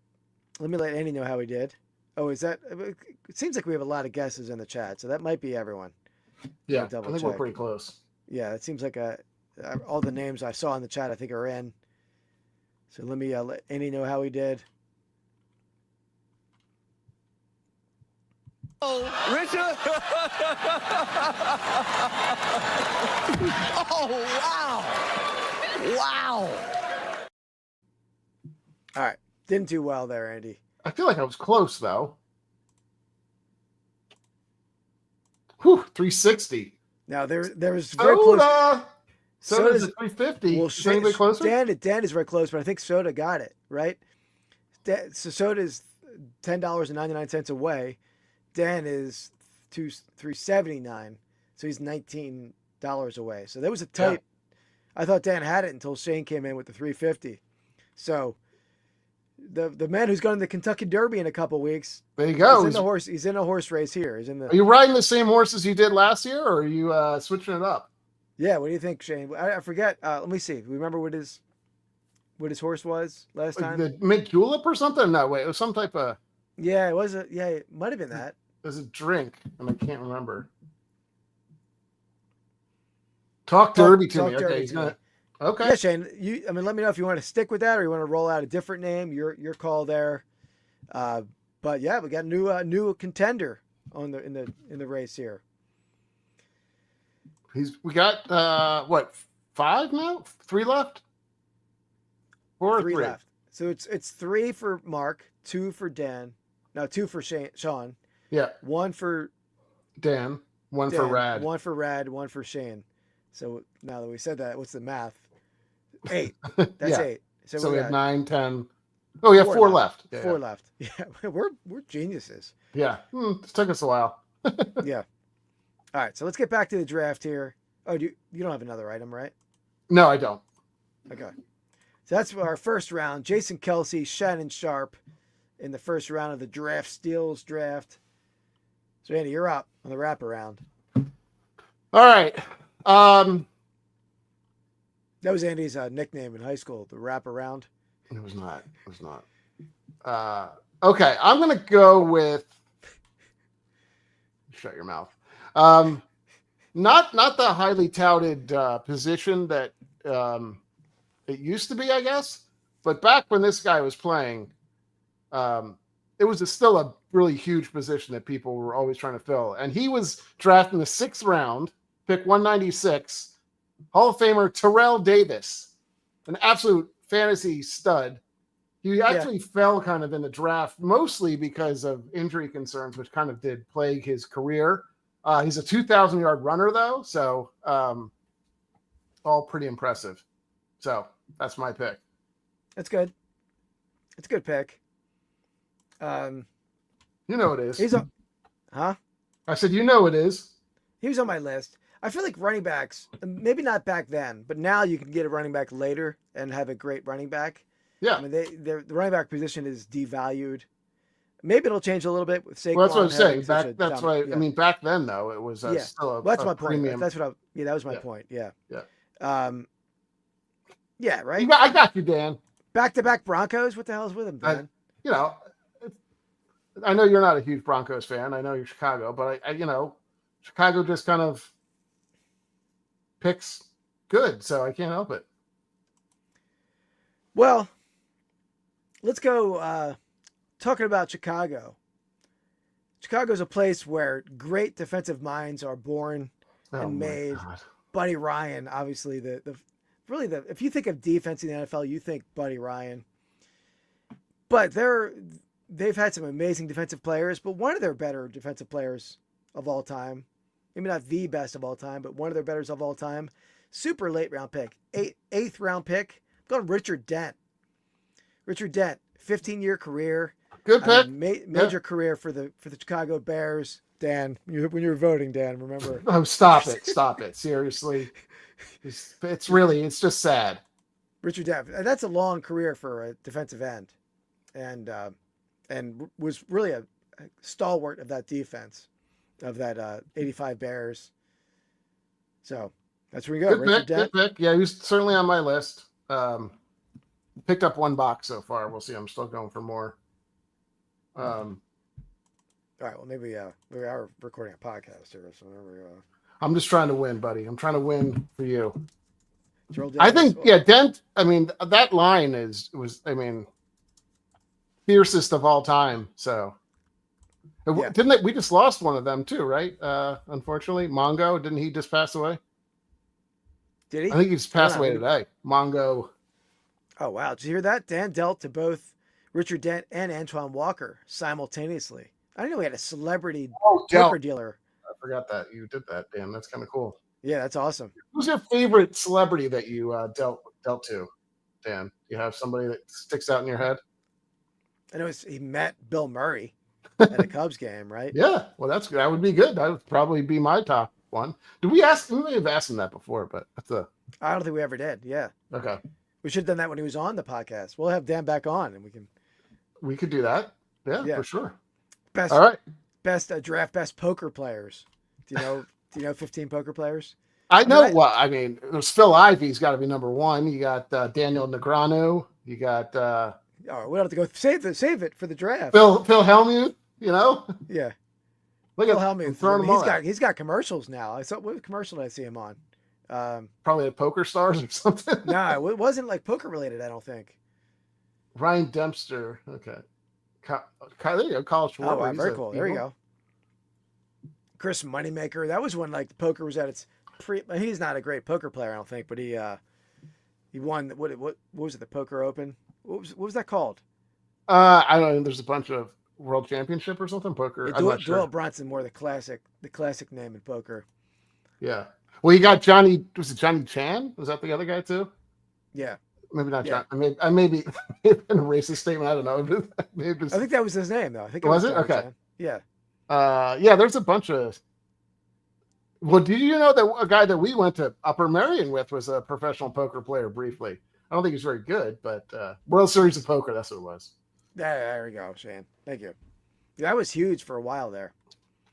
S1: Let me let Andy know how he did. Oh, is that? It seems like we have a lot of guesses in the chat, so that might be everyone.
S2: Yeah, I think we're pretty close.
S1: Yeah, it seems like all the names I saw in the chat I think are in. So let me let Andy know how he did.
S4: Oh, Richard! Oh, wow! Wow!
S1: All right. Didn't do well there, Andy.
S2: I feel like I was close, though. Whew, 360.
S1: Now, there was very close.
S2: Soda's at 350.
S1: Well,
S2: is anybody closer?
S1: Dan is very close, but I think Soda got it, right? So Soda's $10.99 away. Dan is $3.79, so he's $19 away. So that was a tight. Yeah. I thought Dan had it until Shane came in with the $3.50. So the man who's going to the Kentucky Derby in a couple weeks.
S2: There you go.
S1: He's in a horse race here.
S2: Are you riding the same horses you did last year, or are you switching it up?
S1: Yeah. What do you think, Shane? I forget. Let me see. Remember what his horse was last time?
S2: The mint julep or something? No, wait. It was some type of.
S1: Yeah, it was. It might have been that.
S2: There's a drink, and I can't remember. Talk Derby to me. Okay, he's gonna. Okay.
S1: Yeah, Shane. Let me know if you want to stick with that or you want to roll out a different name. Your call there. But yeah, we got a new contender in the race here.
S2: We got what 5 now? 3 left. 4 or
S1: Three
S2: 3?
S1: left. So it's 3 for Mark, 2 for Dan. No, 2 for Sean.
S2: Yeah,
S1: 1 for
S2: Dan, 1 for
S1: Dan,
S2: Rad.
S1: 1 for Rad, 1 for Shane. So now that we said that, what's the math? 8. That's
S2: Yeah.
S1: 8.
S2: So we
S1: got
S2: have 9, 10. Oh, we have 4 left. Yeah,
S1: 4 left. Yeah, we're geniuses.
S2: Yeah, it took us a while.
S1: Yeah. All right, so let's get back to the draft here. Oh, you don't have another item, right?
S2: No, I don't.
S1: Okay. So that's our first round. Jason Kelsey, Shannon Sharp in the first round of the draft steals draft. So Andy, you're up on the wraparound.
S2: All right.
S1: That was Andy's nickname in high school, the wraparound.
S2: It was not. Okay, I'm gonna go with. Shut your mouth. Not the highly touted position that it used to be, I guess. But back when this guy was playing, it was still a really huge position that people were always trying to fill. And he was drafted in the 6th round, pick 196, Hall of Famer Terrell Davis, an absolute fantasy stud. He actually fell kind of in the draft, mostly because of injury concerns, which kind of did plague his career. He's a 2,000-yard runner, though, so all pretty impressive. So that's my pick.
S1: That's good. It's a good pick.
S2: You know it is.
S1: Huh?
S2: I said, you know it is.
S1: He was on my list. I feel like running backs, maybe not back then, but now you can get a running back later and have a great running back.
S2: Yeah.
S1: I mean, the running back position is devalued. Maybe it'll change a little bit with Saquon.
S2: Well, that's what I'm saying.
S1: That's
S2: why. I mean, back then though, it was still a.
S1: Well, that's my
S2: premium.
S1: point. That's what that was my point. Yeah.
S2: Yeah.
S1: Yeah. Right.
S2: I got you, Dan.
S1: Back-to-back Broncos. What the hell's with them, Dan?
S2: I know you're not a huge Broncos fan. I know you're Chicago, but Chicago just kind of picks good, so I can't help it.
S1: Well, let's go talking about Chicago. Chicago's a place where great defensive minds are born and made.
S2: God.
S1: Buddy Ryan, obviously, if you think of defense in the NFL, you think Buddy Ryan. But they've had some amazing defensive players, but one of their better defensive players of all time, maybe not the best of all time, but one of their betters of all time, super late round pick, 8th round pick, I'm going Richard Dent. Richard Dent, 15-year career.
S2: Good pick.
S1: Major career for the Chicago Bears. Dan, when you're voting, Dan, remember.
S2: Oh, stop it. Seriously. It's just sad.
S1: Richard Dent, that's a long career for a defensive end. And was really a stalwart of that defense, of that 85 Bears. So that's where you go.
S2: Good pick. Yeah, he was certainly on my list. Picked up 1 box so far. We'll see. I'm still going for more.
S1: All right. Well, maybe we are recording a podcast here, so
S2: I'm just trying to win, buddy. I'm trying to win for you.
S1: I
S2: think Dent. I mean, that line was fiercest of all time. So didn't we just lost one of them too, right? Unfortunately, Mongo, didn't he just pass away?
S1: Did he?
S2: I think he just passed away today. Mongo.
S1: Oh wow! Did you hear that? Dan dealt to both Richard Dent and Antoine Walker simultaneously. I didn't know we had a celebrity poker dealer.
S2: I forgot that you did that, Dan. That's kind of cool.
S1: Yeah, that's awesome.
S2: Who's your favorite celebrity that you dealt to, Dan? Do you have somebody that sticks out in your head?
S1: I know he met Bill Murray at a Cubs game, right?
S2: Yeah, well, that would be good. That would probably be my top one. We may have asked him that before, but
S1: I don't think we ever did. Yeah.
S2: Okay.
S1: We should have done that when he was on the podcast. We'll have Dan back on, and
S2: we could do that. Yeah. For sure.
S1: All right. Best draft best poker players. Do you know 15 poker players?
S2: I know. There's Phil Ivey's got to be number 1. You got Daniel Negreanu. You got.
S1: We'll have to go save it for the draft.
S2: Phil Hellmuth.
S1: Yeah.
S2: Look
S1: Phil
S2: at
S1: Hellmuth. He's got commercials now. What commercial did I see him on?
S2: Probably at Poker Stars or something.
S1: No, it wasn't like poker related. I don't think.
S2: Ryan Dempster. Okay. There you go. College
S1: football. Oh, wow, very cool. There you go. Chris Moneymaker. That was when like the poker was at its he's not a great poker player, I don't think, but he He won. What was it? The Poker Open. What was that called?
S2: I don't know. There's a bunch of world championship or something poker.
S1: Yeah,
S2: I'm not sure.
S1: Doyle Bronson, more the classic name in poker.
S2: Yeah. Well, you got Johnny. Was it Johnny Chan? Was that the other guy too?
S1: Yeah.
S2: Maybe not
S1: Yeah.
S2: John. I may be in a racist statement. I don't know. Maybe
S1: I think that was his name though. I think
S2: Was it?
S1: Johnny
S2: Okay.
S1: Chan. Yeah.
S2: Yeah. There's a bunch of. Well, did you know that a guy that we went to Upper Merion with was a professional poker player briefly? I don't think he's very good, but World Series of Poker, that's what it was.
S1: There we go, Shane. Thank you. Yeah, that was huge for a while there.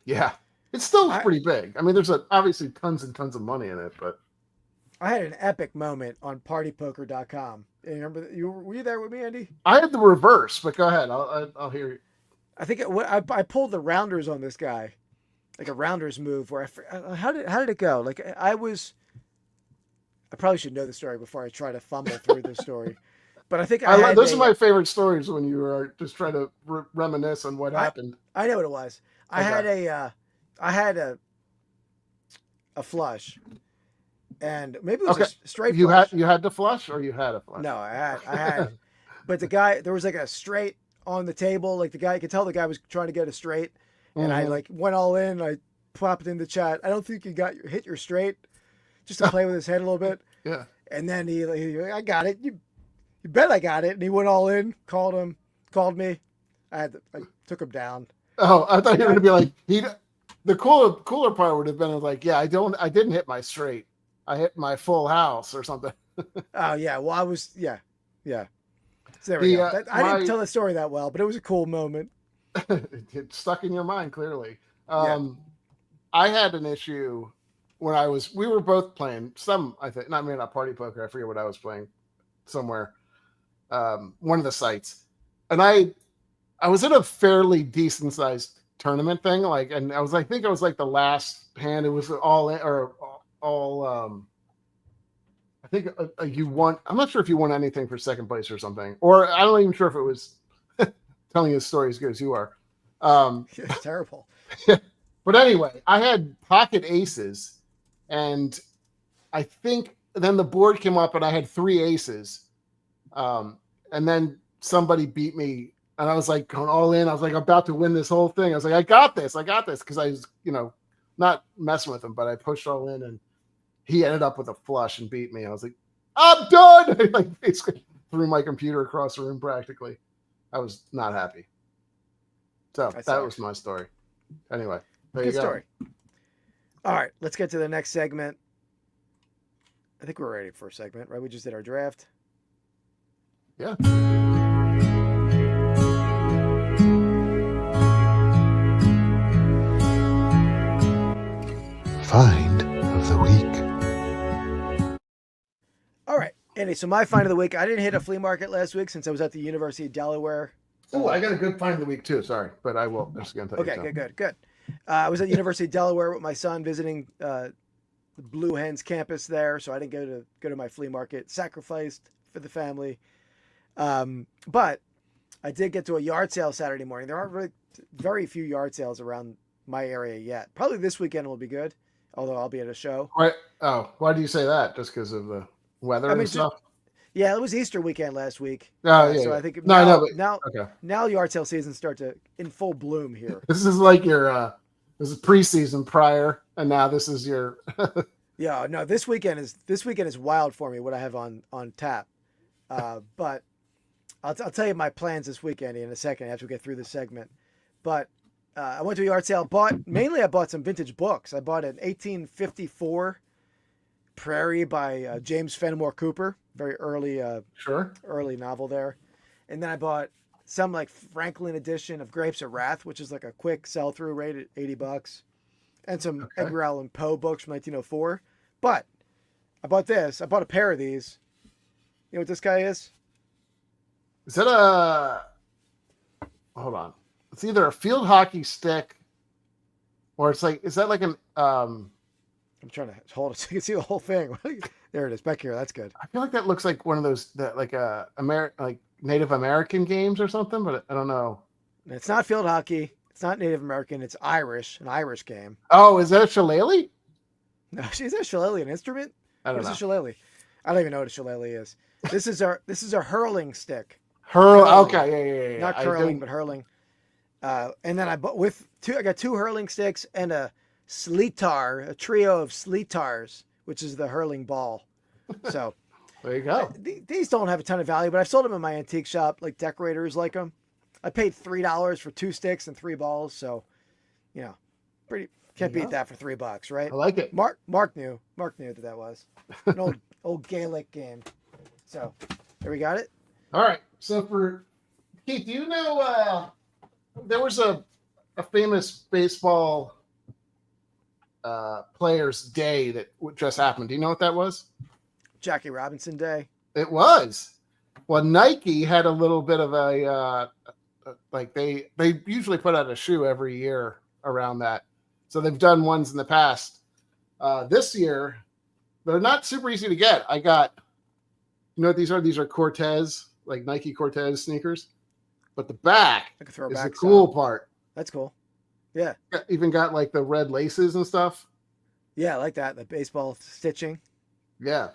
S2: Yeah. It's still pretty big. I mean, there's obviously tons and tons of money in it, but
S1: I had an epic moment on partypoker.com. You remember were you there with me, Andy?
S2: I had the reverse, but go ahead. I'll hear you.
S1: I think I pulled the rounders on this guy. Like a rounders move where how did it go? Like I probably should know the story before I try to fumble through the story. But I think
S2: those are my favorite stories when you are just trying to reminisce on what happened.
S1: I know what it was. I had a flush, and maybe it was a straight.
S2: You
S1: flush.
S2: had to flush, or you had a flush?
S1: No, I had. But the guy, there was like a straight on the table. Like I could tell the guy was trying to get a straight. And I like went all in. I popped in the chat. I don't think you hit your straight, just to play with his head a little bit.
S2: Yeah.
S1: And then he I got it. You bet I got it. And he went all in. Called me. I took him down.
S2: Oh, I thought you were gonna be like The cooler part would have been like, yeah, I didn't hit my straight. I hit my full house or something.
S1: Oh yeah. Well, I was yeah. So there we go. I didn't tell the story that well, but it was a cool moment.
S2: It stuck in your mind clearly.
S1: Yeah.
S2: I had an issue when we were both playing not party poker. I forget what I was playing somewhere. One of the sites, and I was in a fairly decent sized tournament thing. And I think it was like the last hand. It was all in or all. I think you won. I'm not sure if you won anything for second place or something, or I'm not even sure if it was telling you a story as good as you are.
S1: It's terrible.
S2: But anyway, I had pocket aces, and I think then the board came up and I had 3 aces. And then somebody beat me, and I was like going all in. I was like about to win this whole thing. I was like, I got this, because I was, not messing with him, but I pushed all in, and he ended up with a flush and beat me. I was like, I'm done. I basically threw my computer across the room practically. I was not happy. So that was my story. Anyway, there you go. Good story.
S1: All right, let's get to the next segment. I think we're ready for a segment, right? We just did our draft.
S2: Yeah.
S5: Find of the week.
S1: All right, Andy. So my find of the week. I didn't hit a flea market last week since I was at the University of Delaware.
S2: Oh, I got a good find of the week too. Sorry, but I will. Just gonna tell you.
S1: Okay, good. I was at the University of Delaware with my son visiting the Blue Hens campus there, so I didn't go to my flea market. Sacrificed for the family, but I did get to a yard sale Saturday morning. There aren't really very few yard sales around my area yet. Probably this weekend will be good, although I'll be at a show.
S2: Right. Oh, why do you say that? Just because of the weather and stuff?
S1: Yeah, it was Easter weekend last week.
S2: Oh, yeah.
S1: So
S2: yeah.
S1: I think
S2: okay.
S1: Now yard sale season starts in full bloom here.
S2: This is like your this is preseason prior, and now this is your.
S1: Yeah, no. This weekend is wild for me. What I have on tap, but I'll tell you my plans this weekend in a second after we get through this segment. But I went to a yard sale. I bought some vintage books. I bought an 1854 Prairie by James Fenimore Cooper. Very early, early novel there. And then I bought some like Franklin edition of Grapes of Wrath, which is like a quick sell through rate at $80, and some Edgar Allan Poe books from 1904. But I bought this. I bought a pair of these. You know what this guy is?
S2: Is that hold on. It's either a field hockey stick, or it's like, is that like an
S1: I'm trying to hold it so you can see the whole thing. There it is back here. That's good.
S2: I feel like that looks like one of those like Native American games or something, but I don't know.
S1: It's not field hockey. It's not Native American. It's Irish, an Irish game.
S2: Oh, is that a shillelagh?
S1: No, is that shillelagh an instrument?
S2: I don't know.
S1: It's a shillelagh. I don't even know what a shillelagh is. This is a hurling stick.
S2: Hurling.
S1: Hurling.
S2: Okay, yeah.
S1: Not curling, but hurling. And then I got 2 hurling sticks and a sleetar, a trio of sleetars, which is the hurling ball. So
S2: There you go.
S1: these don't have a ton of value, but I've sold them in my antique shop. Like decorators like them. I paid $3 for 2 sticks and 3 balls. So, pretty can't beat that for $3, right?
S2: I like it.
S1: Mark knew that was an old Gaelic game. So there we got it.
S2: All right. So for Keith, do you know there was a famous baseball players day that just happened? Do you know what that was?
S1: Jackie Robinson Day.
S2: It was. Well, Nike had a little bit of a like they usually put out a shoe every year around that. So they've done ones in the past. This year, they're not super easy to get. I got, you know what these are? These are Cortez, like Nike Cortez sneakers. But the back
S1: Like a
S2: is
S1: throwback.
S2: the cool part.
S1: That's cool. Yeah.
S2: Even got like the red laces and stuff.
S1: Yeah, I like that. The baseball stitching.
S2: Yeah.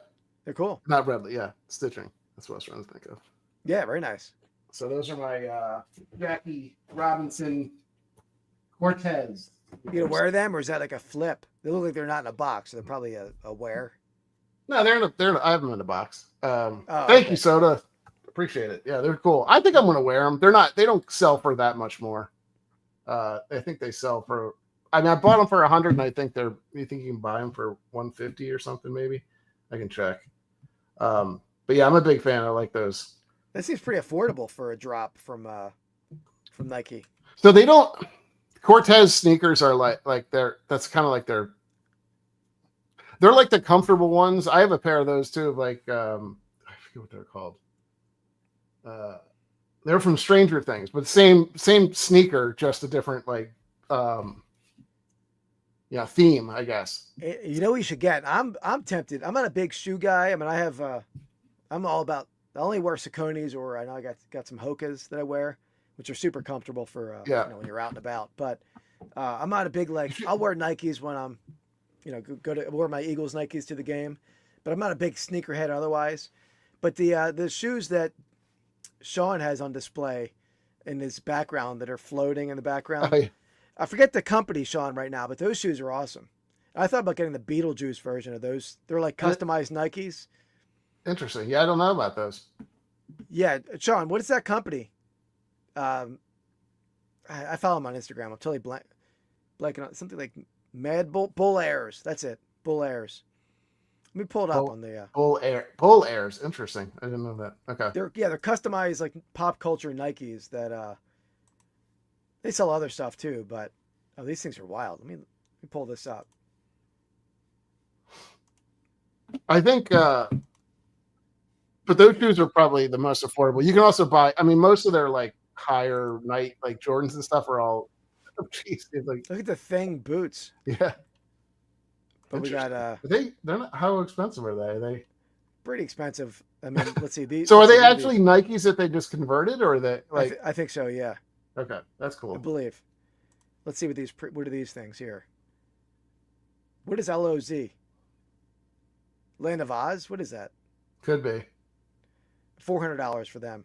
S1: They're cool.
S2: Not red, yeah, stitching. That's what I was trying to think of.
S1: Yeah, very nice.
S2: So those are my Jackie Robinson Cortez.
S1: You gonna wear them, or is that like a flip? They look like they're not in a box, so they're probably a wear.
S2: No, I have them in the box. Thank
S1: okay.
S2: you, Soda. Appreciate it. Yeah, they're cool. I think I'm gonna wear them. They don't sell for that much more. I think they sell for. I bought them for 100, and I think you think you can buy them for 150 or something, maybe. I can check. But yeah, I'm a big fan. I like those.
S1: That seems pretty affordable for a drop from Nike.
S2: So they don't. Cortez sneakers are that's kind of like they're like the comfortable ones. I have a pair of those too. Like I forget what they're called. They're from Stranger Things, but same sneaker, just a different theme, I guess.
S1: You know what you should get? I'm tempted. I'm not a big shoe guy. I mean, I'm all about. I only wear Sauconys, or I know I got some Hokas that I wear, which are super comfortable for when you're out and about. But I'm not a big I'll wear Nikes when I'm, go to wear my Eagles Nikes to the game, but I'm not a big sneakerhead otherwise. But the shoes that Sean has on display in his background that are floating in the background,
S2: Oh, yeah.
S1: I forget the company, Sean, right now, but those shoes are awesome. I thought about getting the Beetlejuice version of those. They're like customized Nikes.
S2: Interesting. Yeah, I don't know about those.
S1: Yeah, Sean, what is that company? I follow him on Instagram. I'm totally blanking on something like Mad Bull Airs. That's it, Bull Airs. Let me pull it up on the
S2: Bull Airs. Interesting. I didn't know that. Okay.
S1: They're customized like pop culture Nikes that they sell other stuff too. But these things are wild. Let me pull this up.
S2: I think. But those shoes are probably the most affordable. You can also buy. I mean, most of their higher night Jordans and stuff are all. Oh, geez,
S1: look at the Thing boots.
S2: Yeah.
S1: But we got
S2: they're not. How expensive are they? Are they
S1: pretty expensive? I mean, let's see these.
S2: So are they actually Nikes that they just converted, or are they
S1: I think so. Yeah.
S2: Okay, that's cool.
S1: I believe. Let's see what are these things here. What is LOZ? Land of Oz? What is that?
S2: Could be.
S1: $400 for them.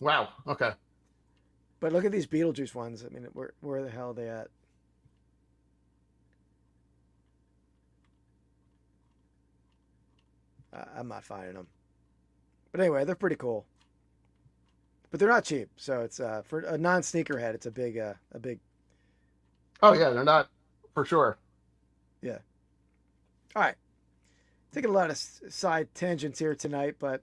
S2: Wow. Okay.
S1: But look at these Beetlejuice ones. I mean, where the hell are they at? I'm not finding them. But anyway, they're pretty cool. But they're not cheap, so it's for a non-sneakerhead, it's a big.
S2: Oh yeah, they're not for sure.
S1: Yeah. All right. Taking a lot of side tangents here tonight, but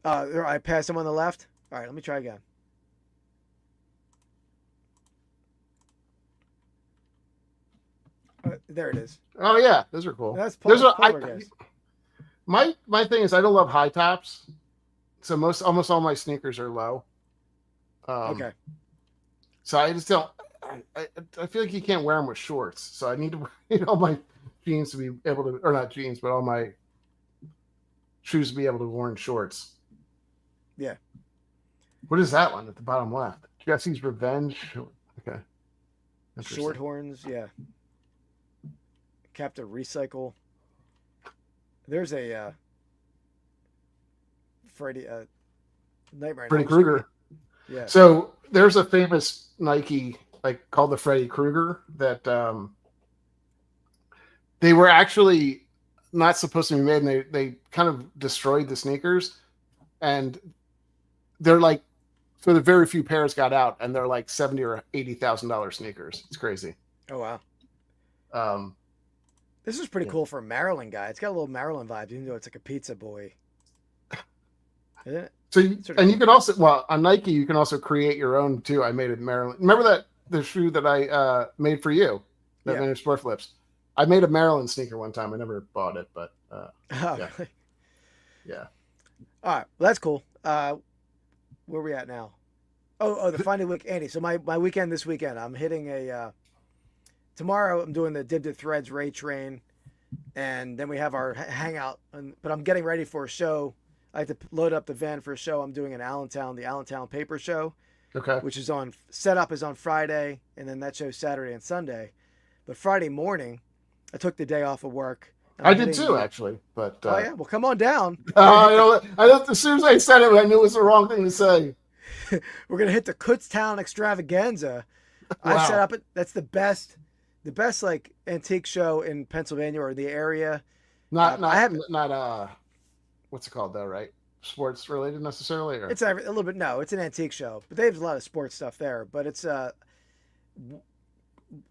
S1: I passed them on the left. All right, let me try again. There it is.
S2: Oh yeah, those are cool.
S1: That's
S2: polar guys. My thing is I don't love high tops, so almost all my sneakers are low.
S1: Okay.
S2: So I just don't. I feel like you can't wear them with shorts, so I need all my jeans to be able to, or not jeans, but all my shoes to be able to wear in shorts.
S1: Yeah.
S2: What is that one at the bottom left? Jesse's Revenge. Okay.
S1: Short horns, yeah. Captain Recycle. There's a Freddy Nightmare on
S2: Freddy
S1: Elm Street.
S2: Krueger.
S1: Yeah.
S2: So there's a famous Nike like called the Freddy Krueger that they were actually not supposed to be made, and they kind of destroyed the sneakers, and they're like, so the very few pairs got out, and they're like $70,000 or $80,000 sneakers. It's crazy.
S1: Oh wow. This is pretty
S2: Yeah.
S1: cool for a Maryland guy. It's got a little Maryland vibe, even though it's like a pizza boy. Isn't it?
S2: So you,
S1: Sort of
S2: and you can also, well, on Nike you can also create your own too. I made it in Maryland. Remember the shoe that I made for you, that
S1: Yeah.
S2: made Sport Flips. I made a Maryland sneaker one time. I never bought it, but
S1: Oh,
S2: Yeah.
S1: really?
S2: yeah.
S1: All right, well, that's cool. Where are we at now? Oh, the final week, Andy. So my weekend this weekend, I'm hitting a. Tomorrow I'm doing the Dib to Threads Ray Train, and then we have our hangout. But I'm getting ready for a show. I have to load up the van for a show I'm doing in Allentown, the Allentown Paper Show,
S2: Okay.
S1: which is setup is on Friday, and then that show's Saturday and Sunday. But Friday morning, I took the day off of work.
S2: I did too, actually. But
S1: Oh yeah, well come on down.
S2: as soon as I said it, I knew it was the wrong thing to say.
S1: We're gonna hit the Kutztown Extravaganza. I
S2: Wow.
S1: set up that's the best like antique show in Pennsylvania or the area.
S2: Not
S1: I haven't-
S2: what's it called though, right? Sports related necessarily, or
S1: It's a little bit it's an antique show, but they have a lot of sports stuff there. But it's a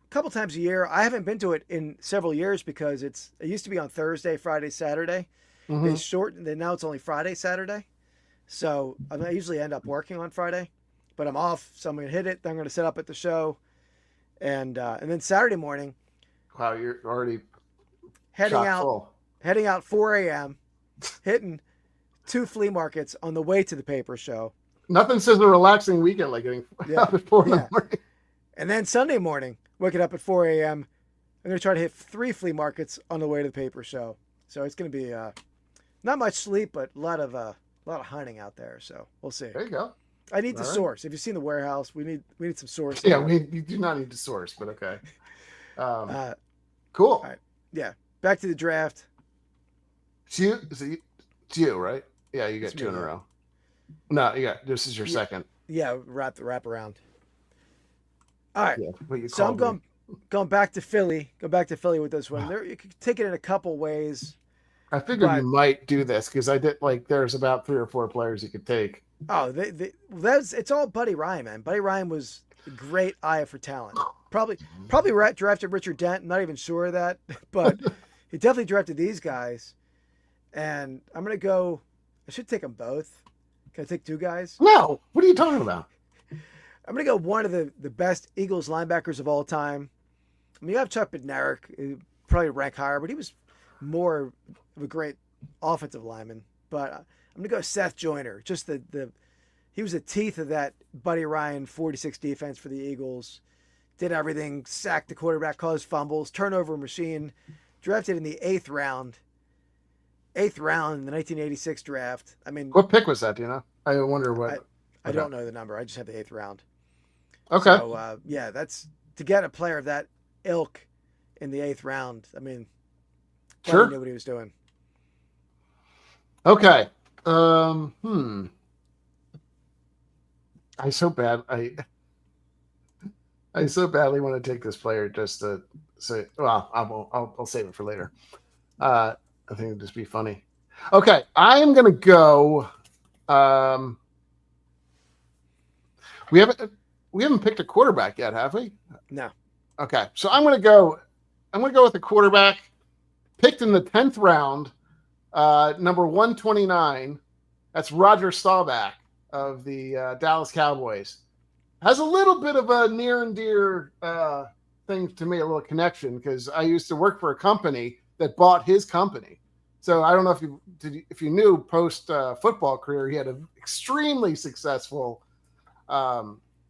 S1: couple times a year. I haven't been to it in several years because it used to be on Thursday, Friday, Saturday.
S2: Mhm.
S1: They shortened it. Now it's only Friday, Saturday. So I usually end up working on Friday, but I'm off, so I'm gonna hit it. Then I'm gonna set up at the show, and then Saturday morning,
S2: wow, you're already
S1: heading
S2: chock
S1: out
S2: full.
S1: 4 a.m., hitting 2 flea markets on the way to the paper show,
S2: Nothing says a relaxing weekend like getting
S1: Yeah.
S2: up at 4 in
S1: Yeah.
S2: the morning.
S1: and then Sunday morning, waking up at 4 a.m. I'm gonna try to hit 3 flea markets on the way to the paper show. So it's gonna be not much sleep, but a lot of hunting out there. So we'll see.
S2: There you go.
S1: I need the
S2: All right.
S1: source. If you've seen the warehouse, we need some source.
S2: Yeah, you do not need to source, but okay. Cool.
S1: right. Back to the draft.
S2: It's you, right? Yeah, you got
S1: It's
S2: 2 in
S1: me,
S2: a
S1: yeah.
S2: row. No, you got this is your
S1: Yeah.
S2: second.
S1: Yeah, wrap around. All right.
S2: Yeah, what you
S1: So I'm
S2: called me.
S1: going back to Philly. Go back to Philly with this one. There, you could take it in a couple ways.
S2: I figured
S1: but-
S2: you might do this because I did like there's about 3 or 4 players you could take.
S1: Oh, it's all Buddy Ryan, man. Buddy Ryan was a great eye for talent. Probably drafted Richard Dent. Not even sure of that, but he definitely drafted these guys. And I'm gonna go. I should take them both. Can I take 2 guys?
S2: No, what are you talking about?
S1: I'm gonna go one of the best Eagles linebackers of all time. I mean, you have Chuck Bednarik, probably rank higher, but he was more of a great offensive lineman. But I'm gonna go Seth Joyner. Just he was the teeth of that Buddy Ryan 46 defense for the Eagles. Did everything, sacked the quarterback, caused fumbles, turnover machine. Drafted in the 8th round. 8th round in the 1986 draft. I mean,
S2: What pick was that? Do you know? I wonder what.
S1: I
S2: Okay.
S1: don't know the number. I just have the 8th round.
S2: Okay.
S1: So, that's to get a player of that ilk in the 8th round. I mean,
S2: Sure.
S1: He knew what he was doing.
S2: Okay. I so badly want to take this player just to say, well, I'll save it for later. I think it'd just be funny. Okay, I am gonna go. We haven't picked a quarterback yet, have we?
S1: No.
S2: Okay, so I'm gonna go with a quarterback picked in the 10th round, number 129. That's Roger Staubach of the Dallas Cowboys. Has a little bit of a near and dear thing to me, a little connection, because I used to work for a company that bought his company. So I don't know if you knew post football career, he had an extremely successful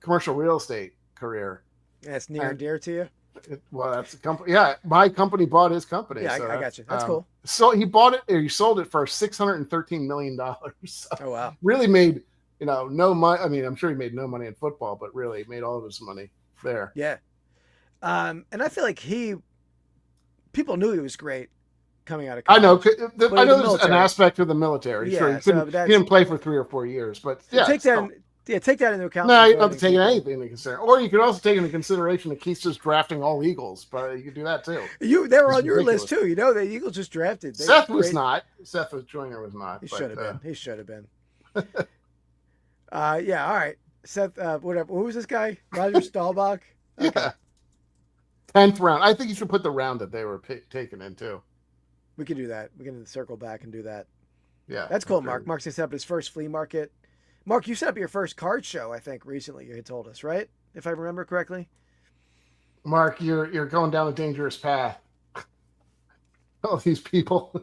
S2: commercial real estate career.
S1: That's near and dear to you.
S2: Well, that's a company. Yeah, my company bought his company.
S1: Yeah,
S2: so
S1: I got you. That's cool.
S2: So he bought it, or he sold it for $613 million. So
S1: Oh wow.
S2: really made no money. I mean, I'm sure he made no money in football, but really made all of his money there.
S1: Yeah. And I feel like people knew he was great coming out of
S2: I know.
S1: college.
S2: I
S1: the
S2: know there's an
S1: military.
S2: aspect to the military.
S1: Yeah,
S2: Sure, he,
S1: so
S2: he didn't play for 3 or 4 years, but
S1: So
S2: yeah.
S1: take that into account.
S2: No,
S1: when
S2: you don't have to
S1: voting
S2: take
S1: people.
S2: anything into consideration. Or you could also take into consideration that Keith's just drafting all Eagles, but you could do that too.
S1: They were
S2: It's
S1: on your
S2: ridiculous.
S1: list too. You know, the Eagles just drafted.
S2: Seth was not. Seth Joyner was not.
S1: He
S2: but,
S1: should have been. He should have been. Yeah. All right. Seth. Whatever. Who was this guy? Roger Staubach.
S2: Yeah. 10th round. I think you should put the round that they were taken in too.
S1: We can do that. We can circle back and do that.
S2: Yeah.
S1: That's cool,
S2: okay.
S1: Mark. Mark's gonna set up his first flea market. Mark, you set up your first card show, I think, recently. You had told us, right? If I remember correctly.
S2: Mark, you're going down a dangerous path. All these people.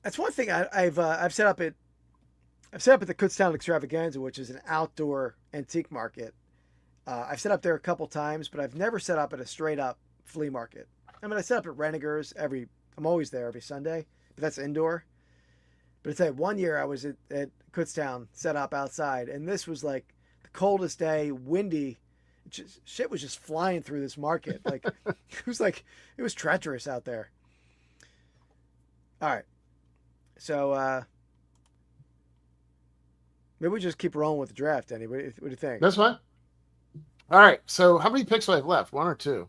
S1: That's one thing I've set up at the Kutztown Extravaganza, which is an outdoor antique market. I've set up there a couple times, but I've never set up at a straight up flea market. I mean, I set up at Reniger's I'm always there every Sunday, but that's indoor. But it's like one year I was at Kutztown, set up outside, and this was like the coldest day, windy. Shit was just flying through this market. Like it was treacherous out there. All right. So maybe we just keep rolling with the draft, Danny. What do you think?
S2: That's fine. All right. So how many picks do I have left? 1 or 2?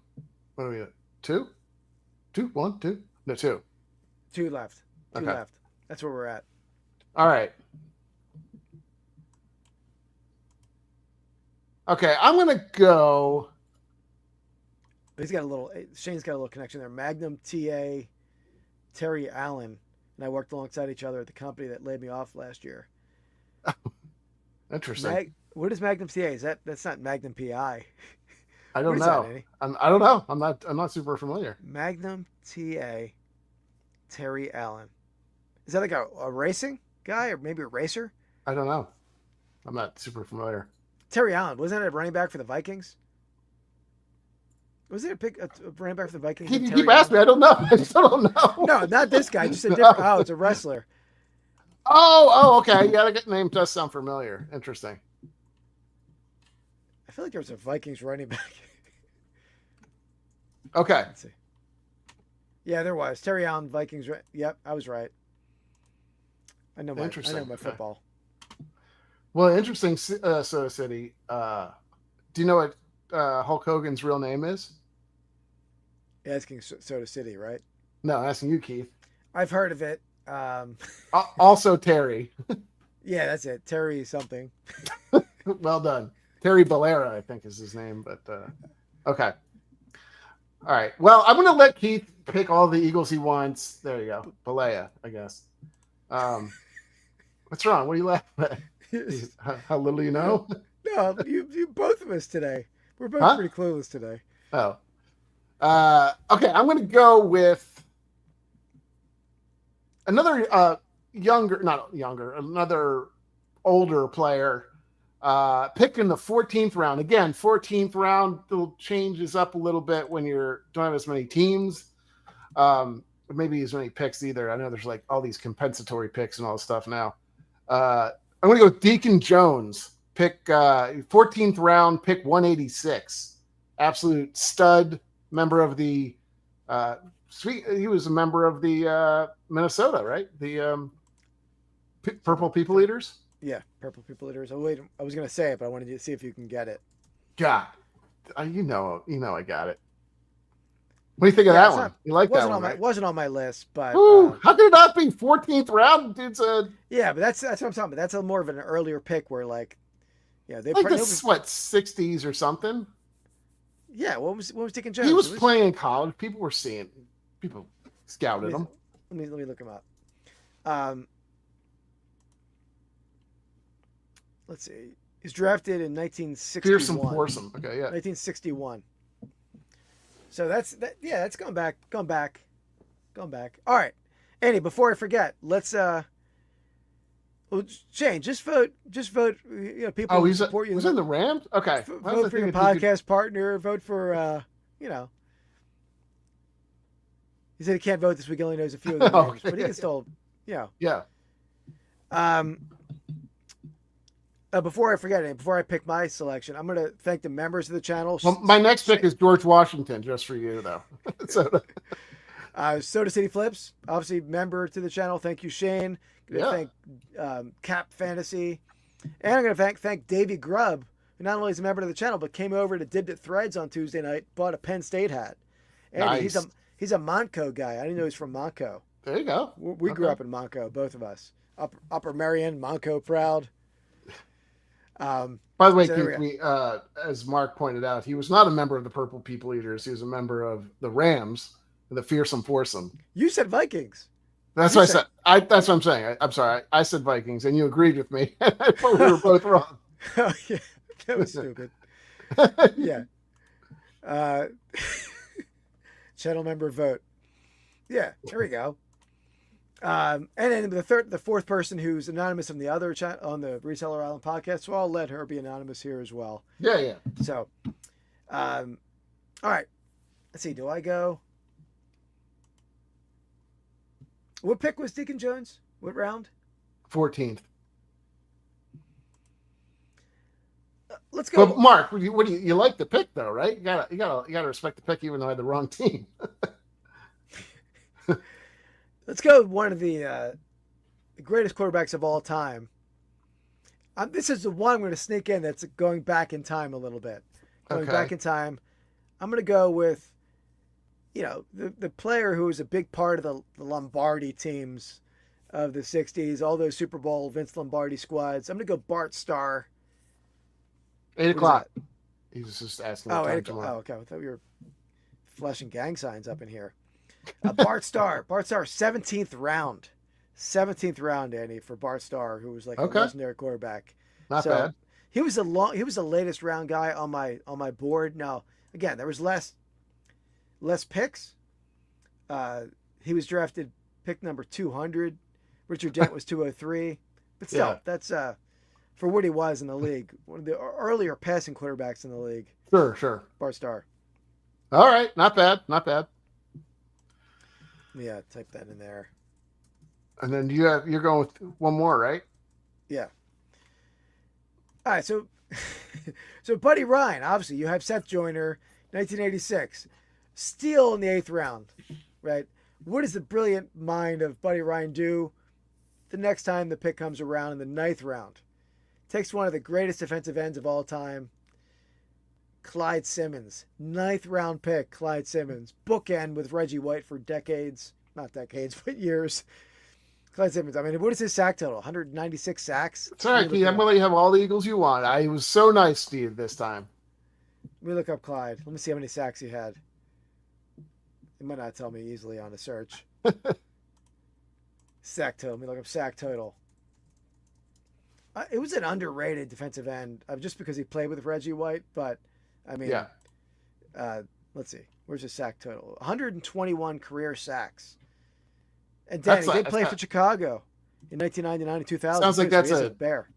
S2: What are we at? 2? 2? 1, 2? No, 2.
S1: 2 left. 2
S2: Okay.
S1: left. That's where we're at.
S2: All right. Okay, I'm gonna go.
S1: Shane's got a little connection there. Magnum TA, Terry Allen, and I worked alongside each other at the company that laid me off last year.
S2: Interesting.
S1: What is Magnum TA? That's not Magnum PI?
S2: I don't
S1: What is that,
S2: know.
S1: Eddie?
S2: I don't know. I'm not super familiar.
S1: Magnum TA, Terry Allen. Is that like a racing guy or maybe a racer?
S2: I don't know. I'm not super familiar.
S1: Terry Allen, wasn't it a running back for the Vikings? Was it a running back for the Vikings?
S2: He
S1: named Terry
S2: asked me.
S1: Allen?
S2: I don't know. I still don't know.
S1: No, not this guy. Just a different. Oh, it's a wrestler.
S2: Oh, okay. Yeah, that name does sound familiar. Interesting.
S1: I feel like there was a Vikings running back.
S2: Okay.
S1: Let's see. Yeah, there was Terry Allen, Vikings. Yep, I was right. I know my
S2: Interesting. Okay.
S1: football.
S2: Well, interesting. Soda City. Do you know what Hulk Hogan's real name is?
S1: Asking Soda City, right?
S2: No, I'm asking you, Keith.
S1: I've heard of it.
S2: Also Terry.
S1: Yeah, that's it. Terry something.
S2: Well done. Terry Ballera, I think is his name, but okay. All right. Well, I'm going to let Keith pick all the Eagles he wants. There you go. Balea, I guess. What's wrong? What are you laughing at? How little you know?
S1: No, you both of us today. We're both pretty clueless today.
S2: Oh. Okay, I'm going to go with another another older player picked in the 14th round. Again, 14th round changes up a little bit when you don't have as many teams. Maybe as many picks either. I know there's like all these compensatory picks and all this stuff now. I'm going to go with Deacon Jones. Pick 14th round, pick 186. Absolute stud, member of the he was a member of the Minnesota, right? The Purple People Eaters.
S1: Yeah, Purple People Eaters. Oh wait, I was gonna say it, but I wanted you to see if you can get it.
S2: God, you know, I got it. What do you think of that one? You like that one, right?
S1: Wasn't on my list, but
S2: How could it not be 14th round? Dude's
S1: yeah, but that's what I'm talking about. That's a more of an earlier pick where like, yeah, they
S2: like this, what, 60s or something.
S1: Yeah, what was Deacon Jones?
S2: He was playing in college. People were seeing. People scouted him.
S1: Let me look him up. Let's see. He's drafted in 1961.
S2: Fearsome foursome. Okay, yeah.
S1: 1961. So that's yeah, that's going back. All right. Andy, before I forget, let's Shane, just vote. You know, people who support you.
S2: Was in the Rams? Okay.
S1: Vote for your podcast partner. Vote for you know. He said he can't vote this week. He only knows a few of the names, but he can still, you know.
S2: Yeah.
S1: Before I forget it, before I pick my selection, I'm going to thank the members of the channel.
S2: Well, my next pick is George Washington, just for you, though. So,
S1: Soda City Flips, obviously member to the channel. Thank you, Shane. Gonna thank Cap Fantasy. And I'm going to thank Davey Grubb, who not only is a member of the channel, but came over to Dibbed It Threads on Tuesday night, bought a Penn State hat. And
S2: Nice.
S1: he's a Montco guy. I didn't know he was from Montco.
S2: There you go.
S1: We grew up in Montco, both of us. Upper Merion, Montco proud.
S2: By the way,
S1: So there we
S2: Keith, as Mark pointed out, he was not a member of the Purple People Eaters. He was a member of the Rams, the Fearsome Foursome.
S1: You said Vikings.
S2: That's what I said. That's what I'm saying. I'm sorry. I said Vikings, and you agreed with me. I thought we were both wrong.
S1: Oh, yeah. That was stupid. Yeah. Channel member vote. Yeah, there we go. And then the fourth person who's anonymous on the other chat on the Reseller Island podcast, so I'll let her be anonymous here as well.
S2: Yeah.
S1: So, all right. Let's see. Do I go? What pick was Deacon Jones? What round?
S2: 14th.
S1: Let's go.
S2: But Mark, what do you like the pick though, right? You gotta respect the pick, even though I had the wrong team.
S1: Let's go with one of the greatest quarterbacks of all time. This is the one I'm going to sneak in that's going back in time a little bit. Going back in time, I'm going to go with, the player who was a big part of the Lombardi teams of the 60s, all those Super Bowl Vince Lombardi squads. I'm going to go Bart Starr.
S2: 8 o'clock. He was just asking.
S1: Oh,
S2: what time
S1: 8 o'clock.
S2: tomorrow.
S1: Oh, okay. I thought we were flashing gang signs up in here. Bart Starr, 17th round. 17th round, Andy, for Bart Starr, who was like a legendary quarterback.
S2: Not bad.
S1: He was the latest round guy on my board. Now, again, there was less picks. He was drafted pick number 200. Richard Dent was 203. But still, that's for what he was in the league, one of the earlier passing quarterbacks in the league.
S2: Sure.
S1: Bart Starr.
S2: All right, not bad.
S1: Yeah, type that in there.
S2: And then you're going with one more, right?
S1: Yeah. All right, so Buddy Ryan, obviously you have Seth Joyner, 1986, steal in the 8th round, right? What does the brilliant mind of Buddy Ryan do the next time the pick comes around in the 9th round? Takes one of the greatest defensive ends of all time, Clyde Simmons, 9th round pick, Clyde Simmons, bookend with Reggie White for decades, not decades, but years. Clyde Simmons, I mean, what is his sack total? 196 sacks?
S2: It's all right, Pete. I'm going to let you have all the Eagles you want. I was so nice to you this time.
S1: Let me look up Clyde. Let me see how many sacks he had. It might not tell me easily on a search. Sack total. Let me look up sack total. It was an underrated defensive end just because he played with Reggie White, but I mean, let's see. Where's his sack total? 121 career sacks. And Danny did play for Chicago in 1999 and 2000.
S2: Sounds like that's a
S1: bear.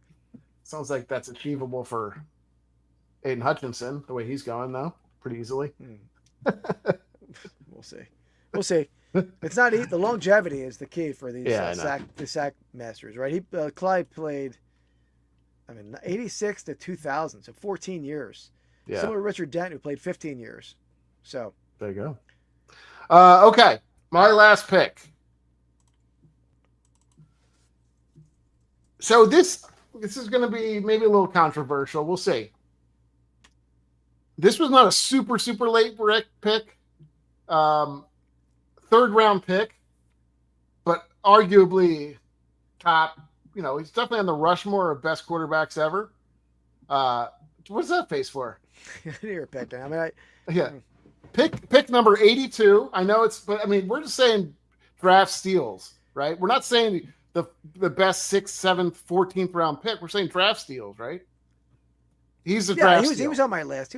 S2: Sounds like that's achievable for Aiden Hutchinson, the way he's going, though, pretty easily.
S1: We'll see. It's not the longevity is the key for these the sack masters, right? Clyde played, 86 to 2000, so 14 years.
S2: Yeah.
S1: Similar to Richard Dent, who played 15 years. So
S2: there you go. Okay, my last pick. So this is going to be maybe a little controversial. We'll see. This was not a super late pick. 3rd round pick, but arguably top. He's definitely on the Rushmore of best quarterbacks ever. What's that face for?
S1: You're picking.
S2: Pick number 82. I know but we're just saying draft steals, right? We're not saying the best 6th, 7th, 14th round pick. We're saying draft steals, right? He's a draft steal.
S1: He was on my list.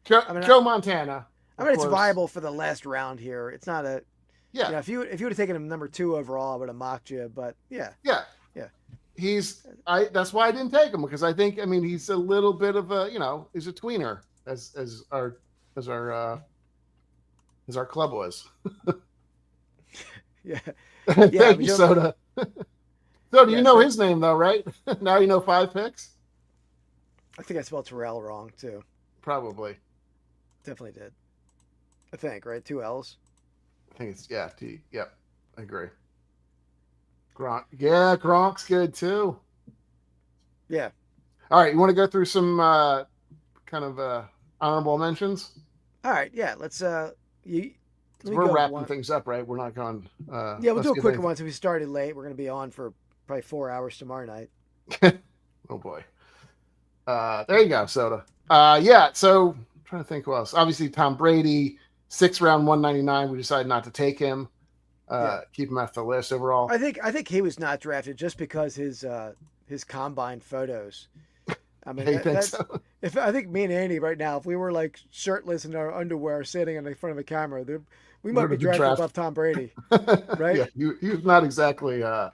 S2: Joe Montana.
S1: It's viable for the last round here. It's not a if you would have taken him number 2 overall, I would have mocked you. But yeah.
S2: That's why I didn't take him, because I think he's a little bit of a he's a tweener as our club was.
S1: Yeah.
S2: Thank you, Soda. Soda, you know his name though, right? Now you know 5 picks.
S1: I think I spelled Terrell wrong too.
S2: Probably.
S1: Definitely did. I think, right? 2 L's.
S2: think it's T. Yep, I agree. Gronk, yeah, Gronk's good too.
S1: Yeah.
S2: All right, you want to go through some kind of honorable mentions?
S1: All right. Yeah. Let's. Let me
S2: We're
S1: go
S2: wrapping
S1: one.
S2: things up, right? We're not going.
S1: Yeah, we'll
S2: let's
S1: do a
S2: get
S1: quick
S2: anything-
S1: one. So we started late. We're going to be on for probably 4 hours tomorrow night.
S2: Oh boy. There you go, Soda. Yeah. So I'm trying to think who else. Obviously, Tom Brady, 6th round, 199. We decided not to take him. Keep him off the list overall.
S1: I think he was not drafted just because his combine photos. I mean,
S2: Yeah, you think so?
S1: if I think me and Andy right now, if we were like shirtless in our underwear sitting in front of a camera, we might be drafted above Tom Brady, right?
S2: Yeah, he was not exactly a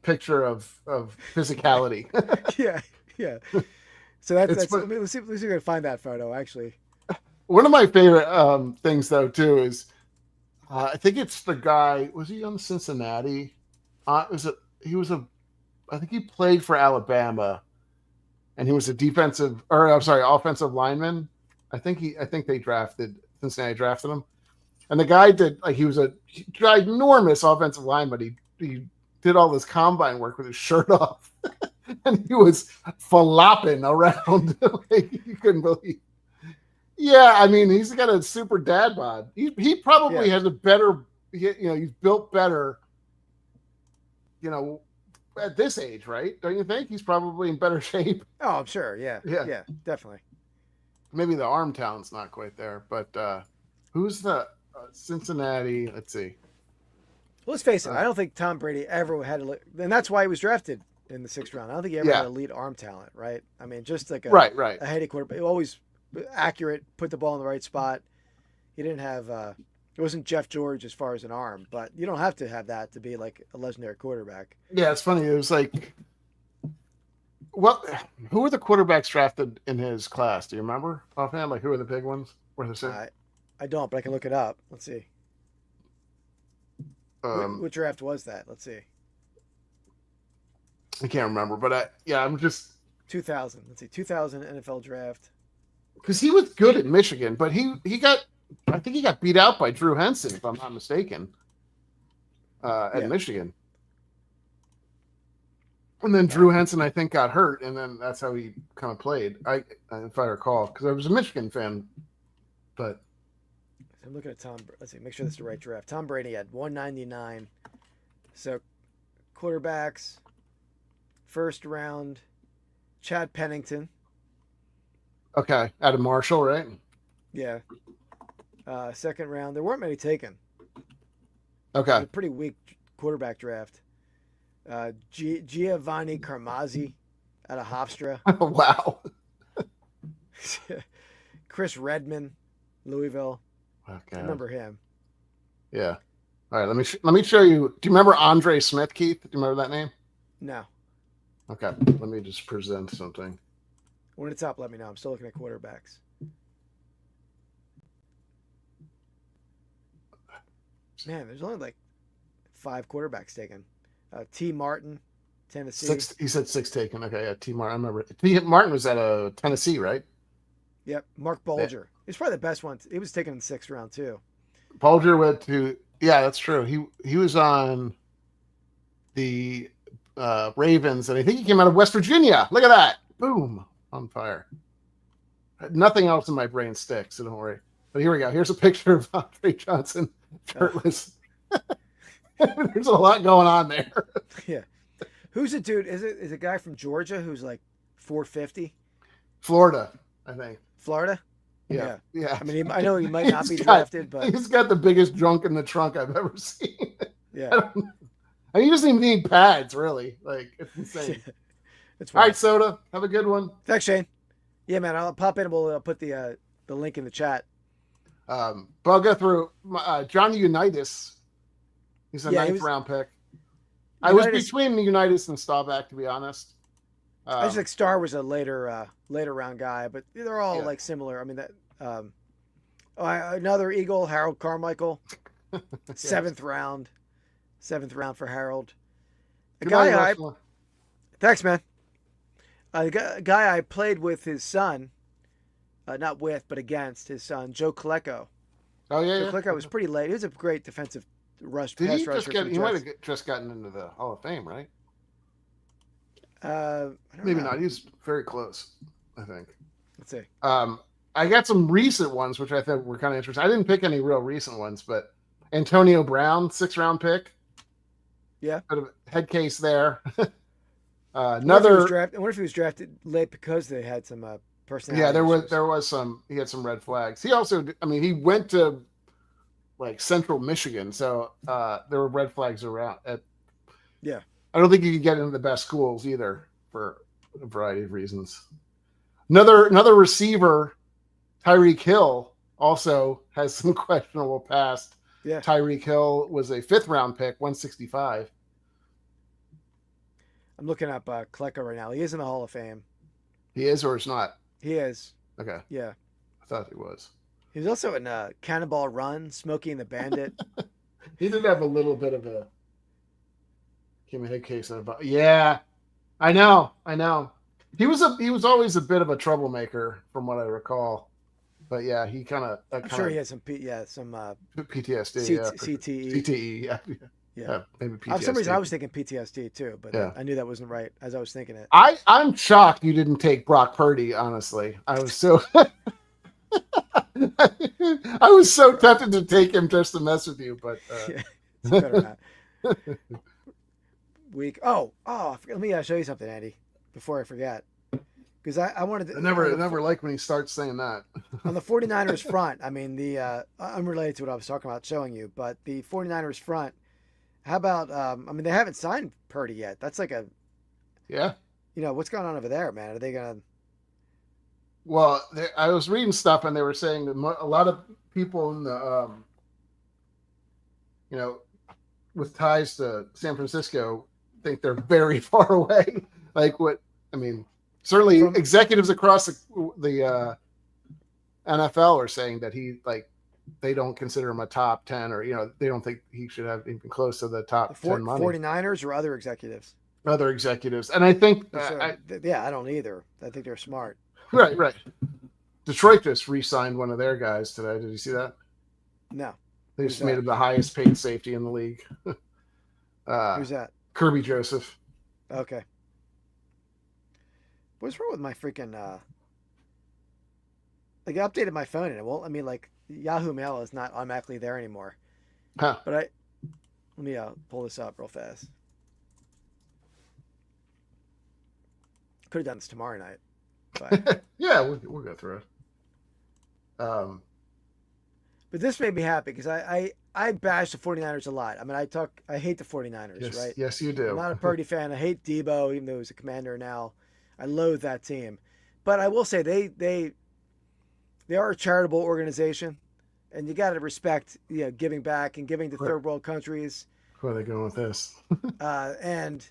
S2: picture of physicality.
S1: yeah. So that's
S2: It's fun-
S1: let's see if we can find that photo actually.
S2: One of my favorite things though too is I think it's the guy. Was he on Cincinnati? I think he played for Alabama, and he was a offensive lineman. I think Cincinnati drafted him, and the guy he was a ginormous offensive lineman. He did all this combine work with his shirt off, and he was flopping around like you couldn't believe. Yeah, I mean, he's got a super dad bod. He probably has a better, he's built better, at this age, right? Don't you think? He's probably in better shape.
S1: Oh, I'm sure. Yeah, definitely.
S2: Maybe the arm talent's not quite there, but who's the Cincinnati? Let's see.
S1: Well, let's face it. I don't think Tom Brady ever had and that's why he was drafted in the 6th round. I don't think he ever had elite arm talent, right? I mean, just like
S2: right.
S1: a heady quarterback. Always accurate, put the ball in the right spot. He didn't have it wasn't Jeff George as far as an arm, but you don't have to have that to be like a legendary quarterback.
S2: Yeah, it's funny. It was like, who were the quarterbacks drafted in his class? Do you remember offhand? Like, who are the big ones?
S1: I don't, but I can look it up. Let's see. What draft was that? Let's see.
S2: I can't remember, but I'm just
S1: 2000. Let's see, 2000 NFL draft.
S2: Because he was good at Michigan, but I think he got beat out by Drew Henson, if I'm not mistaken, at Michigan. And then Drew Henson, I think, got hurt, and then that's how he kind of played. If I recall, because I was a Michigan fan. But
S1: I'm looking at Tom. Let's see, make sure this is the right draft. Tom Brady had 199. So quarterbacks, 1st round, Chad Pennington.
S2: Okay, Adam Marshall, right?
S1: Yeah. 2nd round, there weren't many taken.
S2: Okay.
S1: It was a pretty weak quarterback draft. Giovanni Carmazzi out of Hofstra.
S2: Wow.
S1: Chris Redman, Louisville.
S2: Okay.
S1: I remember him.
S2: Yeah. All right. Let me show you. Do you remember Andre Smith, Keith? Do you remember that name?
S1: No.
S2: Okay. Let me just present something.
S1: When it's up, let me know. I'm still looking at quarterbacks. Man, there's only like 5 quarterbacks taken. T. Martin, Tennessee.
S2: 6. He said 6 taken. Okay, yeah. T. Martin. I remember. T. Martin was at Tennessee, right?
S1: Yep. Mark Bulger. He's probably the best one. He was taken in the 6th round too.
S2: Bulger went to. Yeah, that's true. He was on the Ravens, and I think he came out of West Virginia. Look at that. Boom. On fire. Nothing else in my brain sticks, so don't worry. But here we go. Here's a picture of Andre Johnson shirtless. There's a lot going on there.
S1: Yeah. Who's a dude? Is it a guy from Georgia who's like 450?
S2: Florida, I think.
S1: Florida?
S2: Yeah.
S1: I mean, I know he might not be drafted, but
S2: he's got the biggest junk in the trunk I've ever seen.
S1: Yeah.
S2: He doesn't even need pads, really. Like, it's insane.
S1: It's
S2: all right, Soda. Have a good one.
S1: Thanks, Shane. Yeah, man. I'll pop in and we'll put the link in the chat.
S2: But I'll go through Johnny Unitas. He's a 9th round pick. I was between Unitas and Staubach, to be honest.
S1: I just think Starr was a later round guy, but they're all like similar. I mean that another Eagle, Harold Carmichael, 7th round for Harold. Thanks, man. The guy I played with his son, not with but against his son, Joe Colecco,
S2: Oh yeah,
S1: So
S2: yeah.
S1: Klicko was pretty late. He was a great defensive
S2: Did
S1: pass
S2: he
S1: rusher.
S2: just get?
S1: For the
S2: He might
S1: Jets.
S2: have just gotten into the Hall of Fame, right?
S1: I don't
S2: Maybe
S1: know.
S2: not. He's very close, I think.
S1: Let's see.
S2: I got some recent ones, which I thought were kind of interesting. I didn't pick any real recent ones, but Antonio Brown, 6th-round pick.
S1: Yeah.
S2: Bit of a head case there.
S1: I wonder if he was drafted late because they had some personality.
S2: Yeah,
S1: issues.
S2: there was some. He had some red flags. He also, I mean, he went to like Central Michigan, so there were red flags around.
S1: Yeah.
S2: I don't think you could get into the best schools either for a variety of reasons. Another receiver, Tyreek Hill, also has some questionable past.
S1: Yeah.
S2: Tyreek Hill was a 5th-round pick, 165.
S1: I'm looking up Klecko right now. He is in the Hall of Fame.
S2: He is or is not?
S1: He is.
S2: Okay.
S1: Yeah.
S2: I thought he was.
S1: He was also in Cannonball Run, Smokey and the Bandit.
S2: He did have a little bit of a head case about. Yeah, I know. He was always a bit of a troublemaker, from what I recall. But yeah, he
S1: I'm sure he has some
S2: PTSD,
S1: CTE.
S2: CTE, yeah, maybe PTSD.
S1: For some reason, I was thinking PTSD too, but
S2: Yeah.
S1: I knew that wasn't right as I was thinking it.
S2: I'm shocked you didn't take Brock Purdy. Honestly, I was so I was so tempted to take him just to mess with you, but
S1: Yeah, it's better not. Week. Oh, let me show you something, Andy, before I forget. Because I wanted to.
S2: I never like when he starts saying that.
S1: On the 49ers front, I mean, unrelated to what I was talking about showing you, but the 49ers front, how about, I mean, they haven't signed Purdy yet. That's like
S2: Yeah.
S1: What's going on over there, man? Are they going to.
S2: Well, I was reading stuff and they were saying that a lot of people in the, with ties to San Francisco think they're very far away. Certainly executives across the NFL are saying that they don't consider him a top 10 or, they don't think he should have even close to the top 10 money.
S1: 49ers or other executives?
S2: Other executives. And I think,
S1: I don't either. I think they're smart.
S2: Right. Detroit just re-signed one of their guys today. Did you see that?
S1: No.
S2: They just made him the highest paid safety in the league.
S1: Who's that?
S2: Kirby Joseph.
S1: Okay. What's wrong with my freaking I updated my phone and it won't let me Yahoo Mail is not automatically there anymore.
S2: Huh.
S1: But let me pull this up real fast. Could have done this tomorrow night. But
S2: Yeah, we'll go through it.
S1: But this made me happy because I bash the 49ers a lot. I mean, I hate the 49ers,
S2: Yes,
S1: right?
S2: yes, you do.
S1: I'm not a Purdy fan. I hate Debo, even though he's a commander now. I loathe that team. But I will say they are a charitable organization, and you got to respect giving back and giving to third world countries.
S2: Where are they going with this?
S1: And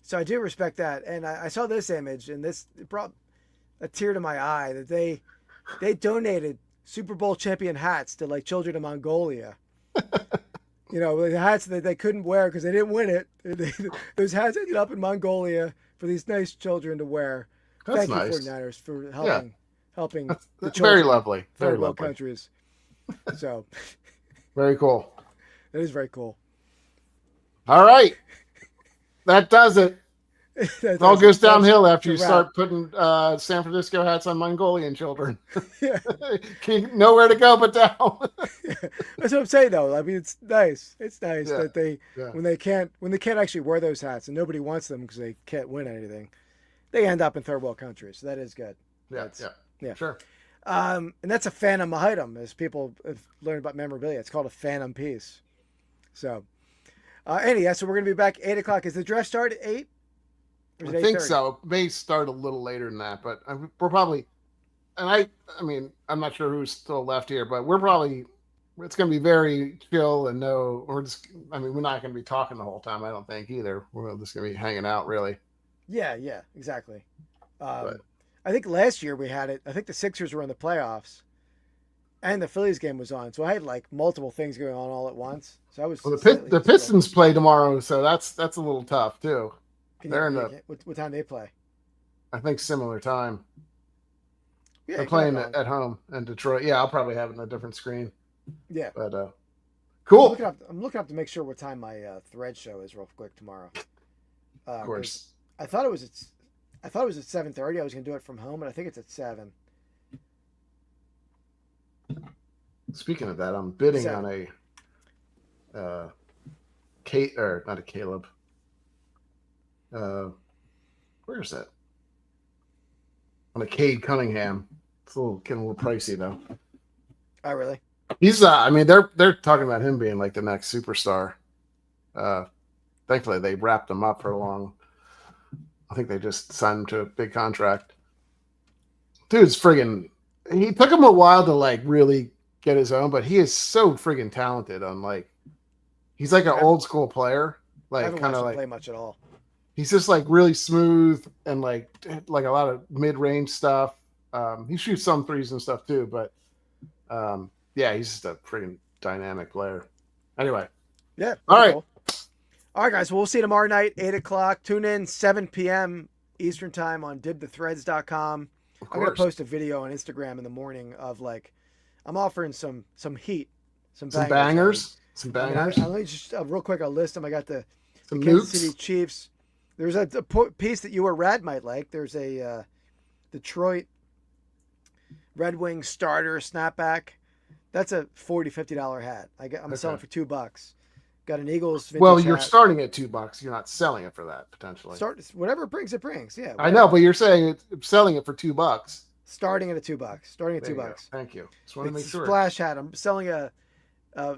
S1: so I do respect that. And I saw this image, and it brought a tear to my eye that they donated Super Bowl champion hats to children in Mongolia. The hats that they couldn't wear because they didn't win it. Those hats ended up in Mongolia for these nice children to wear.
S2: That's
S1: Thank
S2: nice.
S1: you, 49ers, for helping the
S2: That's
S1: children
S2: very lovely.
S1: in
S2: Very
S1: third world
S2: lovely.
S1: countries. So
S2: Very cool.
S1: that is very cool.
S2: All right. That does it. It all goes downhill after you start putting San Francisco hats on Mongolian children.
S1: Yeah.
S2: Nowhere to go but down.
S1: That's what I'm saying, though. I mean, it's nice. It's nice that they
S2: Yeah.
S1: when they can't actually wear those hats and nobody wants them because they can't win anything, they end up in third world countries. So that is good.
S2: Yeah. Sure.
S1: And that's a phantom item, as people have learned about memorabilia. It's called a phantom piece. So, Andy, so we're going to be back 8 o'clock. Is the draft start at 8?
S2: I think so. It may start a little later than that, but we're probably, and I mean, I'm not sure who's still left here, but it's going to be very chill and we're not going to be talking the whole time, I don't think either. We're just going to be hanging out, really.
S1: Yeah, exactly. I think last year we had it. I think the Sixers were in the playoffs, and the Phillies game was on. So I had multiple things going on all at once. So I was.
S2: Well, the Pistons play tomorrow, so that's a little tough too.
S1: What time they play?
S2: I think similar time.
S1: Yeah,
S2: They're playing at home in Detroit. Yeah, I'll probably have it on a different screen.
S1: Yeah.
S2: But
S1: I'm
S2: cool.
S1: looking up to make sure what time my thread show is real quick tomorrow.
S2: Of course.
S1: I thought it was at 7:30. I was gonna do it from home, and I think it's at 7.
S2: Speaking of that, I'm bidding
S1: 7.
S2: on a Kate or not a Caleb. Where is that? On a Cade Cunningham. It's getting a little pricey though.
S1: Oh, really?
S2: He's I mean they're talking about him being like the next superstar. Thankfully they wrapped him up for a long. I think they just signed him to a big contract. Dude's friggin' he took him a while to like really get his own, but he is so friggin' talented on like he's like an old school player.
S1: I
S2: Like
S1: haven't
S2: kind
S1: watched
S2: of
S1: him
S2: like
S1: play much at all.
S2: he's just like really smooth and like a lot of mid-range stuff. He shoots some threes and stuff too, but yeah, he's just a freaking dynamic player. Anyway,
S1: Yeah.
S2: all right.
S1: Cool. All right, guys. Well, we'll see you tomorrow night, 8:00. Tune in 7 p.m. Eastern time on dibthethreads.com.
S2: Of
S1: I'm gonna
S2: course,
S1: post a video on Instagram in the morning of like I'm offering some heat, some
S2: some
S1: bangers.
S2: bangers, some
S1: I mean,
S2: bangers,
S1: let me just real quick. I'll list them. I got the
S2: some
S1: Kansas
S2: nukes.
S1: City Chiefs. There's a piece that you or Rad might like. There's a Detroit Red Wings starter snapback. That's a $40-$50 hat. I'm selling for $2. Got an Eagles vintage
S2: Well, you're
S1: hat.
S2: starting at $2. You're not selling it for that potentially.
S1: Whatever it brings, it brings. Yeah,
S2: I know, but you're saying it's selling it for $2.
S1: starting at $2. Starting at
S2: There you
S1: $2.
S2: go. Thank you. Just want to
S1: It's
S2: make
S1: a
S2: sure.
S1: splash hat. I'm selling a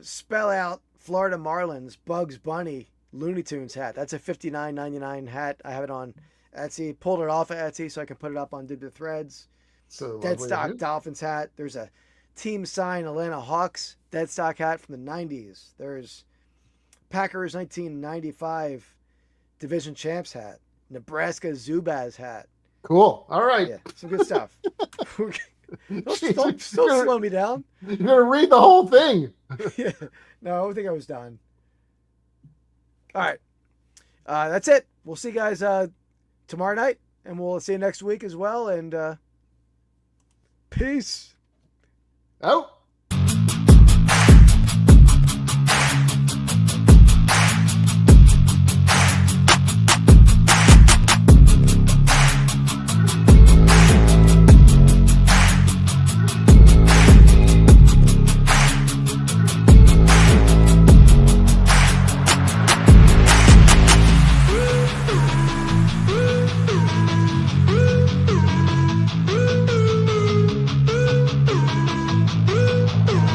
S1: spell out Florida Marlins Bugs Bunny Looney Tunes hat. That's a $59.99 hat. I have it on Etsy. Pulled it off of Etsy so I can put it up on Did the Threads.
S2: So
S1: Dead
S2: lovely of
S1: stock
S2: you.
S1: Dolphins hat. There's a team sign Atlanta Hawks dead stock hat from the 90s. There's Packers 1995 division champs hat. Nebraska Zubaz hat.
S2: Cool. All right.
S1: Yeah, some good stuff.
S2: Jeez,
S1: don't
S2: you're
S1: slow me down.
S2: gonna read the whole thing.
S1: Yeah. No, I think I was done. All right. That's it. We'll see you guys tomorrow night, and we'll see you next week as well. And peace.
S2: Oh.